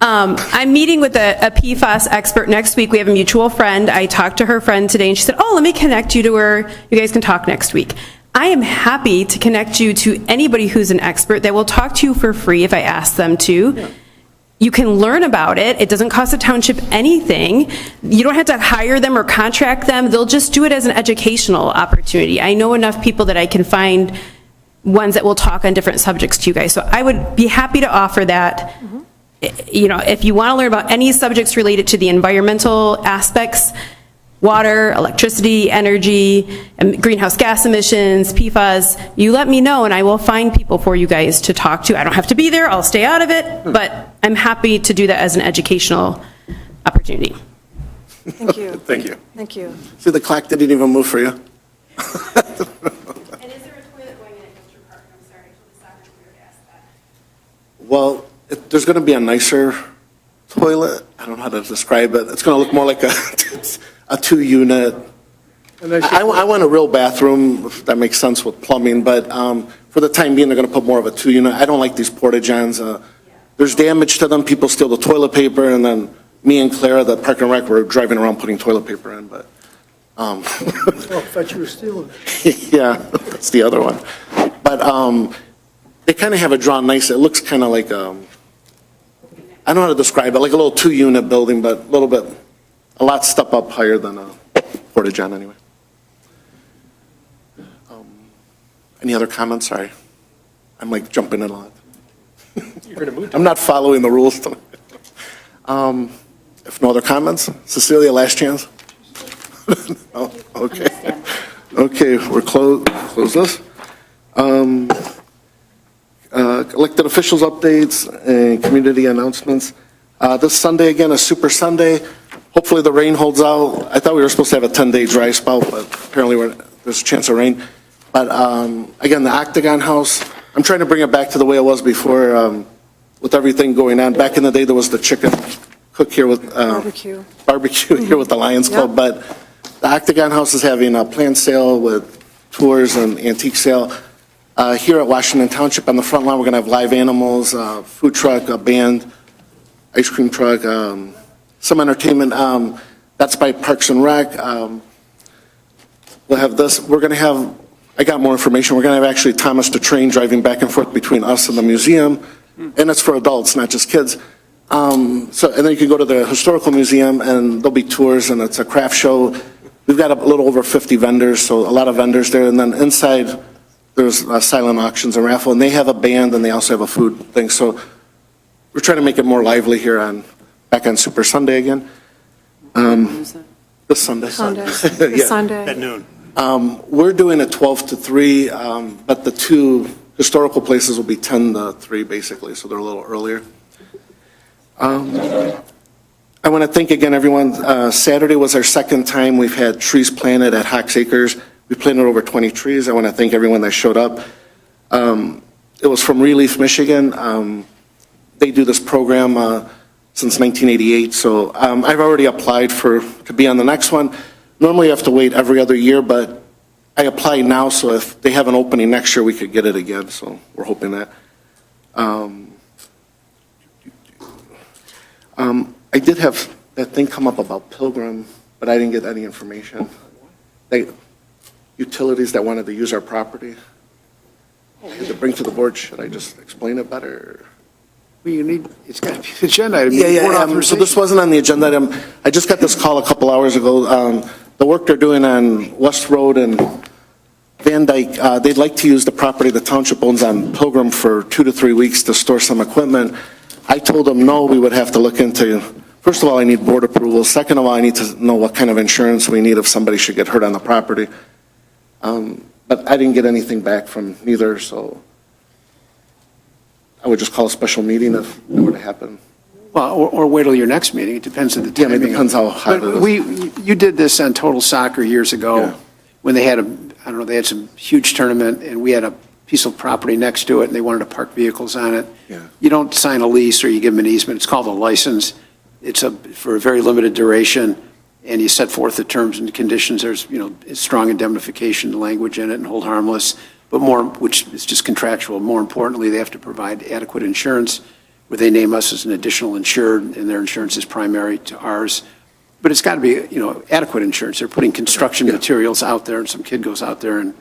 I'm meeting with a PFAS expert next week. We have a mutual friend. I talked to her friend today, and she said, oh, let me connect you to her. You guys can talk next week. I am happy to connect you to anybody who's an expert that will talk to you for free if I ask them to. Yeah. You can learn about it. It doesn't cost the township anything. You don't have to hire them or contract them. They'll just do it as an educational opportunity. I know enough people that I can find ones that will talk on different subjects to you guys. So I would be happy to offer that. Mm-hmm. You know, if you want to learn about any subjects related to the environmental aspects, water, electricity, energy, and greenhouse gas emissions, PFAS, you let me know and I will find people for you guys to talk to. I don't have to be there, I'll stay out of it, but I'm happy to do that as an educational opportunity. Thank you. Thank you. Thank you. See, the clock didn't even move for you. And is there a toilet going in at District Park? I'm sorry, I told the soccer player to ask that. Well, there's going to be a nicer toilet. I don't know how to describe it. It's going to look more like a two-unit. I want a real bathroom, if that makes sense with plumbing, but for the time being, they're going to put more of a two-unit. I don't like these porta-johns. There's damage to them. People steal the toilet paper, and then me and Clara, the Park and Rec, were driving around putting toilet paper in, but. Oh, I thought you were stealing it. Yeah, that's the other one. But they kind of have it drawn nice. It looks kind of like, I don't know how to describe it, like a little two-unit building, but a lot step up higher than a porta-john anyway. Any other comments? Sorry. I'm like jumping in a lot. I'm not following the rules tonight. If no other comments, Cecilia, last chance? Oh, okay. Okay, we're close this. Elected officials updates and community announcements. This Sunday, again, a super Sunday. Hopefully the rain holds out. I thought we were supposed to have a 10-day dry spell, but apparently there's a chance of rain. But again, the Octagon House, I'm trying to bring it back to the way it was before with everything going on. Back in the day, there was the chicken cook here with barbecue here with the Lions Club, but the Octagon House is having a plant sale with tours and antique sale. Here at Washington Township, on the front line, we're going to have live animals, food truck, a band, ice cream truck, some entertainment. That's by Parks and Rec. We'll have this. We're going to have, I got more information. We're going to have actually Thomas the Train driving back and forth between us and the museum. And it's for adults, not just kids. And then you can go to the Historical Museum, and there'll be tours, and it's a craft show. We've got a little over 50 vendors, so a lot of vendors there. And then inside, there's silent auctions and raffle, and they have a band, and they also have a food thing. So we're trying to make it more lively here back on Super Sunday again. This Sunday. This Sunday. At noon. We're doing it 12 to 3, but the two historical places will be 10 to 3, basically, so they're a little earlier. I want to thank again everyone. Saturday was our second time we've had trees planted at Hawks Acres. We planted over 20 trees. I want to thank everyone that showed up. It was from Relief, Michigan. They do this program since 1988, so I've already applied to be on the next one. Normally you have to wait every other year, but I applied now, so if they have an opening next year, we could get it again, so we're hoping that. I did have that thing come up about Pilgrim, but I didn't get any information. Utilities that wanted to use our property. I had to bring to the board. Should I just explain it better? Well, it's got to be an agenda item. Yeah. So this wasn't on the agenda item. I just got this call a couple hours ago. The work they're doing on West Road and Van Dyke, they'd like to use the property the township owns on Pilgrim for 2 to 3 weeks to store some equipment. I told them no, we would have to look into, first of all, I need board approval. Second of all, I need to know what kind of insurance we need if somebody should get hurt on the property. But I didn't get anything back from neither, so I would just call a special meeting if it were to happen. Well, or wait till your next meeting. It depends on the timing. Yeah, it depends how hot it is. You did this on Total Soccer years ago when they had they had some huge tournament, and we had a piece of property next to it, and they wanted to park vehicles on it. Yeah. You don't sign a lease or you give them an easement. It's called a license. It's for a very limited duration, and you set forth the terms and conditions. There's, strong indemnification language in it and hold harmless, but which is just contractual. More importantly, they have to provide adequate insurance, where they name us as an additional insured, and their insurance is primary to ours. But it's got to be, adequate insurance. They're putting construction materials out there, and some kid goes out there and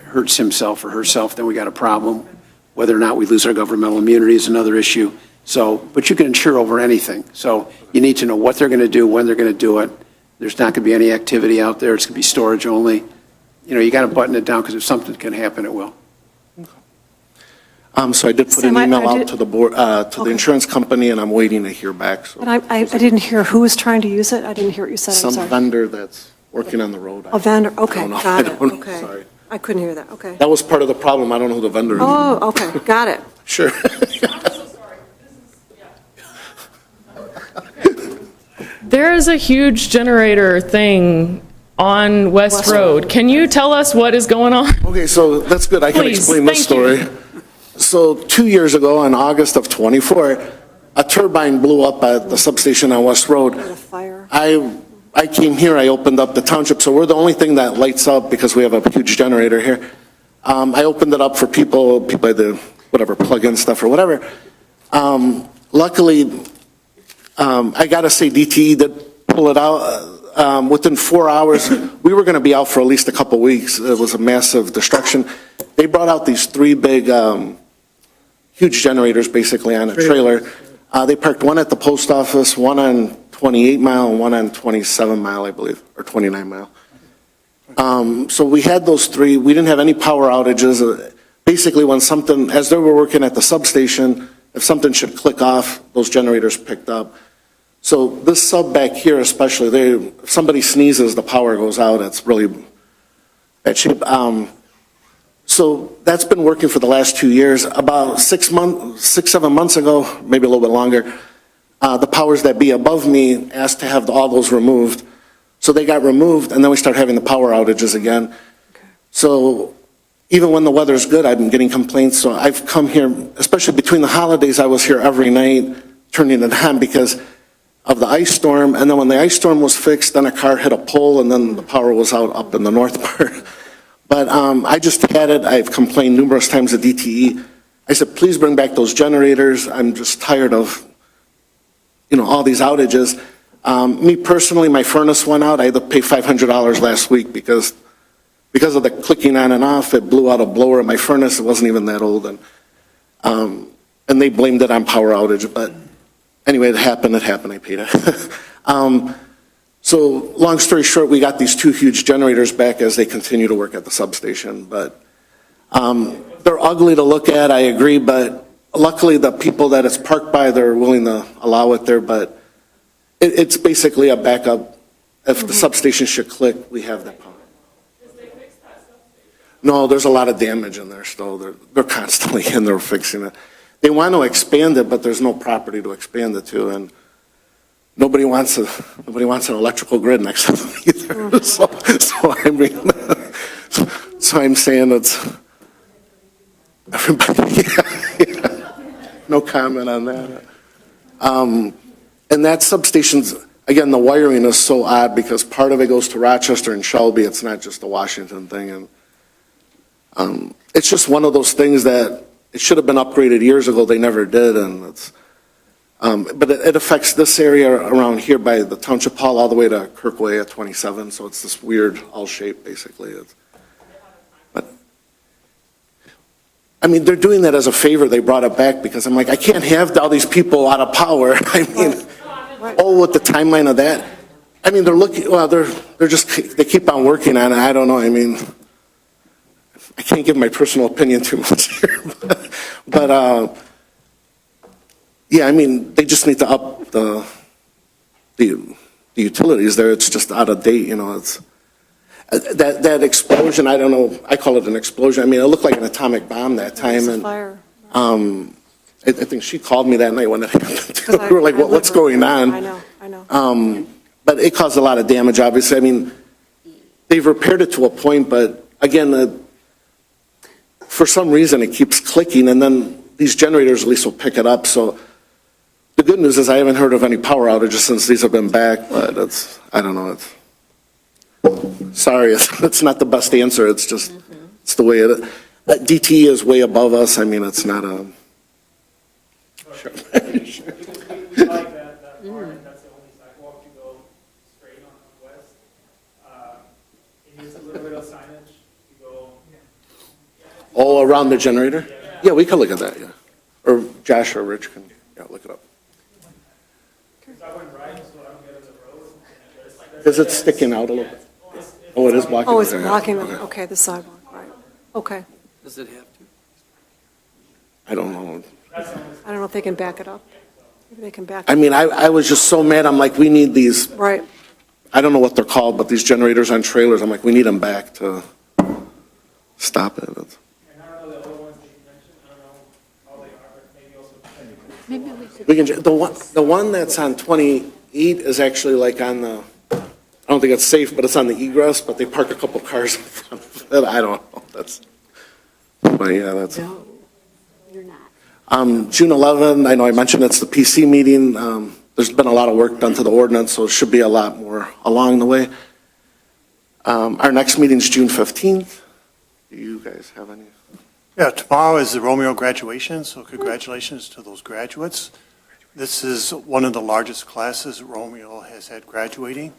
hurts himself or herself, then we got a problem. Whether or not we lose our governmental immunity is another issue. So, but you can insure over anything. So you need to know what they're going to do, when they're going to do it. There's not going to be any activity out there. It's going to be storage only. You got to button it down because if something can happen, it will. So I did put an email out to the board, to the insurance company, and I'm waiting to hear back. So And I didn't hear who was trying to use it. I didn't hear what you said. I'm some sorry. vendor that's working on the road. A vendor, okay, I don't know. got it, I don't know. okay. Sorry. I couldn't hear that, okay. That was part of the problem. I don't know who the vendor is. Oh, okay, got it. Sure. There is a huge generator thing on West Road. Can you tell us what is going on? Okay, so that's good. I can Please, explain this thank story. So 2 years ago, in August of '24, a turbine blew up at the substation on West Road. A fire. I came here, I opened up the township, so we're the only thing that lights up because we have a huge generator here. I opened it up for people had to, plug-in stuff or whatever. Luckily, I gotta say DTE did pull it out. Within 4 hours, we were gonna be out for at least a couple weeks. It was a massive destruction. They brought out these 3 big, huge generators basically on a trailer. They parked one at the post office, one on 28 Mile, and one on 27 Mile, I believe, or 29 Mile. So we had those 3. We didn't have any power outages. Basically, as they were working at the substation, if something should click off, those generators picked up. So this sub back here especially, if somebody sneezes, the power goes out. It's really bad shape. So that's been working for the last 2 years. About 7 months ago, maybe a little bit longer, the powers that be above me asked to have all those removed. So they got removed, and then we start having the power outages again. So even when the weather's good, I've been getting complaints. So I've come here, especially between the holidays, I was here every night turning it on because of the ice storm. And then when the ice storm was fixed, then a car hit a pole, and then the power was out up in the north part. But I just had it, I've complained numerous times to DTE. I said, please bring back those generators. I'm just tired of, all these outages. Me personally, my furnace went out. I had to pay $500 last week because of the clicking on and off. It blew out a blower in my furnace. It wasn't even that old. And they blamed it on power outage. But anyway, it happened. I paid it. So long story short, we got these two huge generators back as they continue to work at the substation. But they're ugly to look at, I agree, but luckily the people that it's parked by, they're willing to allow it there. But it's basically a backup. If the substation should click, we have that power. No, there's a lot of damage in there still. They're constantly in there fixing it. They want to expand it, but there's no property to expand it to. And nobody wants an electrical grid next to them either. So I mean, so I'm saying it's everybody. Yeah. No comment on that. And that substation's, again, the wiring is so odd because part of it goes to Rochester and Shelby. It's not just a Washington thing, and it's just one of those things that it should have been upgraded years ago. They never did, and it's. But it affects this area around here by the Township Hall all the way to Kirkway at 27, so it's this weird L-shape, basically. But, I mean, they're doing that as a favor. They brought it back because I'm like, I can't have all these people out of power. I mean, with the timeline of that. I mean, they keep on working on it. I don't know. I mean, I can't give my personal opinion too much here. But yeah, I mean, they just need to up the utilities there. It's just out of date, It's that explosion. I don't know. I call it an explosion. I mean, it looked like an atomic bomb that time. And fire. I think she called me that night when it happened. We were like, "What's going on?" I know. But it caused a lot of damage. Obviously, I mean, they've repaired it to a point, but again, for some reason, it keeps clicking, and then these generators at least will pick it up. So. The good news is I haven't heard of any power outages since these have been back, but I don't know. Sorry, it's not the best answer. It's just, it's the way it is. DTE is way above us. I mean, it's not a. Sure. Oh, around the generator? Yeah, we can look at that, yeah. Or Josh or Rich can, look it up. Is it sticking out a little bit? Oh, it is blocking. Oh, it's blocking, okay, the sidewalk, right. Okay. Does it have to? I don't know. I don't know if they can back it up. Maybe they can back it I up. mean, I was just so mad. I'm like, we need these. Right. I don't know what they're called, but these generators on trailers, I'm like, we need them back to stop it. Maybe we could. We can, the one that's on 28 is actually like on the, I don't think it's safe, but it's on the egress, but they park a couple cars in front of it. I don't know. But yeah, that's. No, you're not. June 11, I know I mentioned it's the PC meeting. There's been a lot of work done to the ordinance, so it should be a lot more along the way. Our next meeting is June 15th. Do you guys have any? Yeah, tomorrow is the Romeo graduation, so congratulations to those graduates. This is one of the largest classes Romeo has had graduating,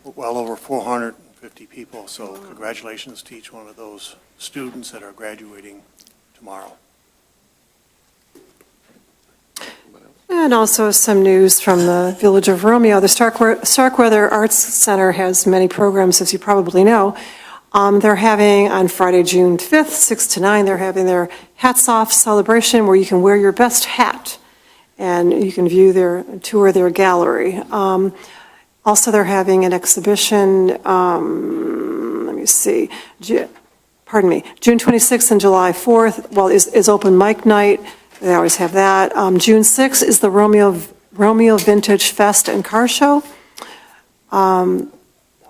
well over 450 people, so congratulations to each one of those students that are graduating tomorrow. And also some news from the Village of Romeo. The Starkweather Arts Center has many programs, as you probably know. They're having on Friday, June 5th, 6 to 9, they're having their Hats Off celebration where you can wear your best hat and you can tour their gallery. Also, they're having an exhibition, let me see, June 26th and July 4th, is open mic night. They always have that. June 6th is the Romeo Vintage Fest and Car Show.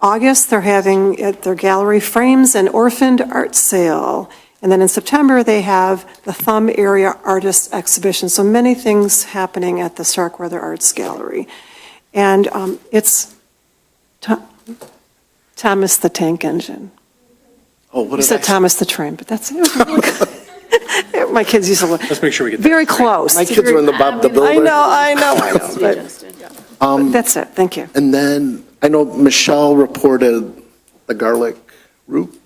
August, they're having at their gallery Frames and Orphaned Art Sale. And then in September, they have the Thumb Area Artist Exhibition. So many things happening at the Starkweather Arts Gallery. And it's Thomas the Tank Engine. Oh, what You did said I say? Thomas the Train, but that's, it was really good. My kids used to, Let's make sure we get that very close. My kids were in the Bob the I Builder. know, but that's it, thank you. And then I know Michelle reported the garlic root,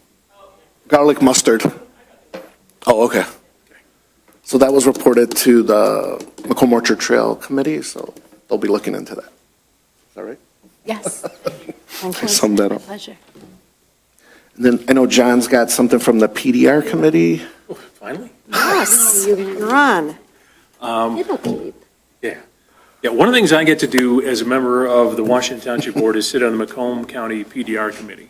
garlic mustard. Oh, okay. So that was reported to the Macomb Orchard Trail Committee, so they'll be looking into that. Is that right? Yes. I summed that up. Pleasure. And then I know John's got something from the PDR Committee. Finally? Yes, you're on. Yeah. Yeah, one of the things I get to do as a member of the Washington Township Board is sit on the Macomb County PDR Committee.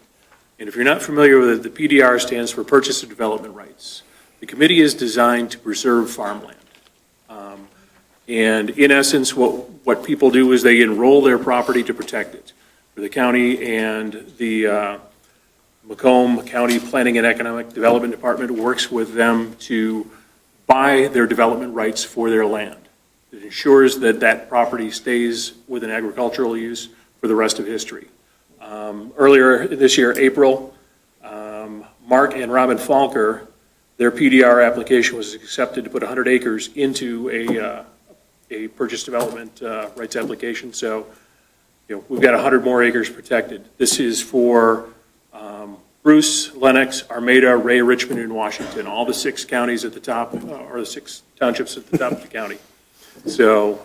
And if you're not familiar with it, the PDR stands for Purchase of Development Rights. The committee is designed to preserve farmland. And in essence, what people do is they enroll their property to protect it. For the county and the Macomb County Planning and Economic Development Department works with them to buy their development rights for their land. It ensures that that property stays with an agricultural use for the rest of history. Earlier this year, April, Mark and Robin Falker, their PDR application was accepted to put 100 acres into a purchase development rights application. So, we've got 100 more acres protected. This is for Bruce, Lennox, Armada, Ray, Richmond, and Washington, all the 6 counties at the top, or the 6 townships at the top of the county. So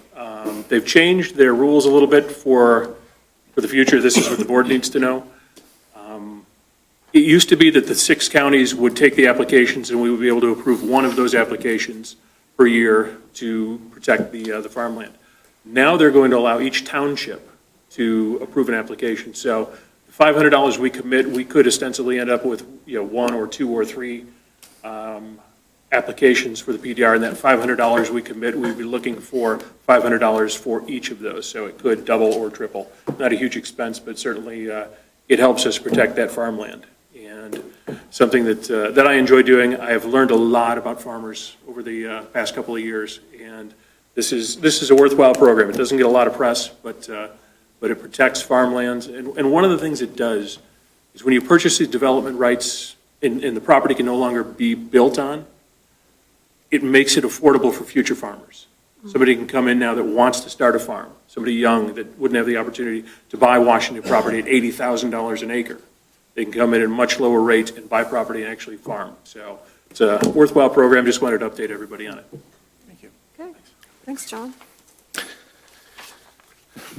they've changed their rules a little bit for the future. This is what the board needs to know. It used to be that the 6 counties would take the applications and we would be able to approve one of those applications per year to protect the farmland. Now they're going to allow each township to approve an application. So the $500 we commit, we could ostensibly end up with 1 or 2 or 3 applications for the PDR, and that $500 we commit, we'd be looking for $500 for each of those. So it could double or triple. Not a huge expense, but certainly it helps us protect that farmland. And something that I enjoy doing. I have learned a lot about farmers over the past couple of years, and this is a worthwhile program. It doesn't get a lot of press, but it protects farmlands. And one of the things it does is when you purchase these development rights and the property can no longer be built on, it makes it affordable for future farmers. Somebody can come in now that wants to start a farm, somebody young that wouldn't have the opportunity to buy Washington property at $80,000 an acre. They can come in at a much lower rate and buy property and actually farm. So it's a worthwhile program. Just wanted to update everybody on it. Thank you. Okay, thanks, John.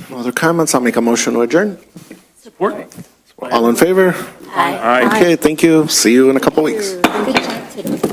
No other comments? I'll make a motion to adjourn. Support. All in favor? Aye. Okay, thank you. See you in a couple weeks. Good job today.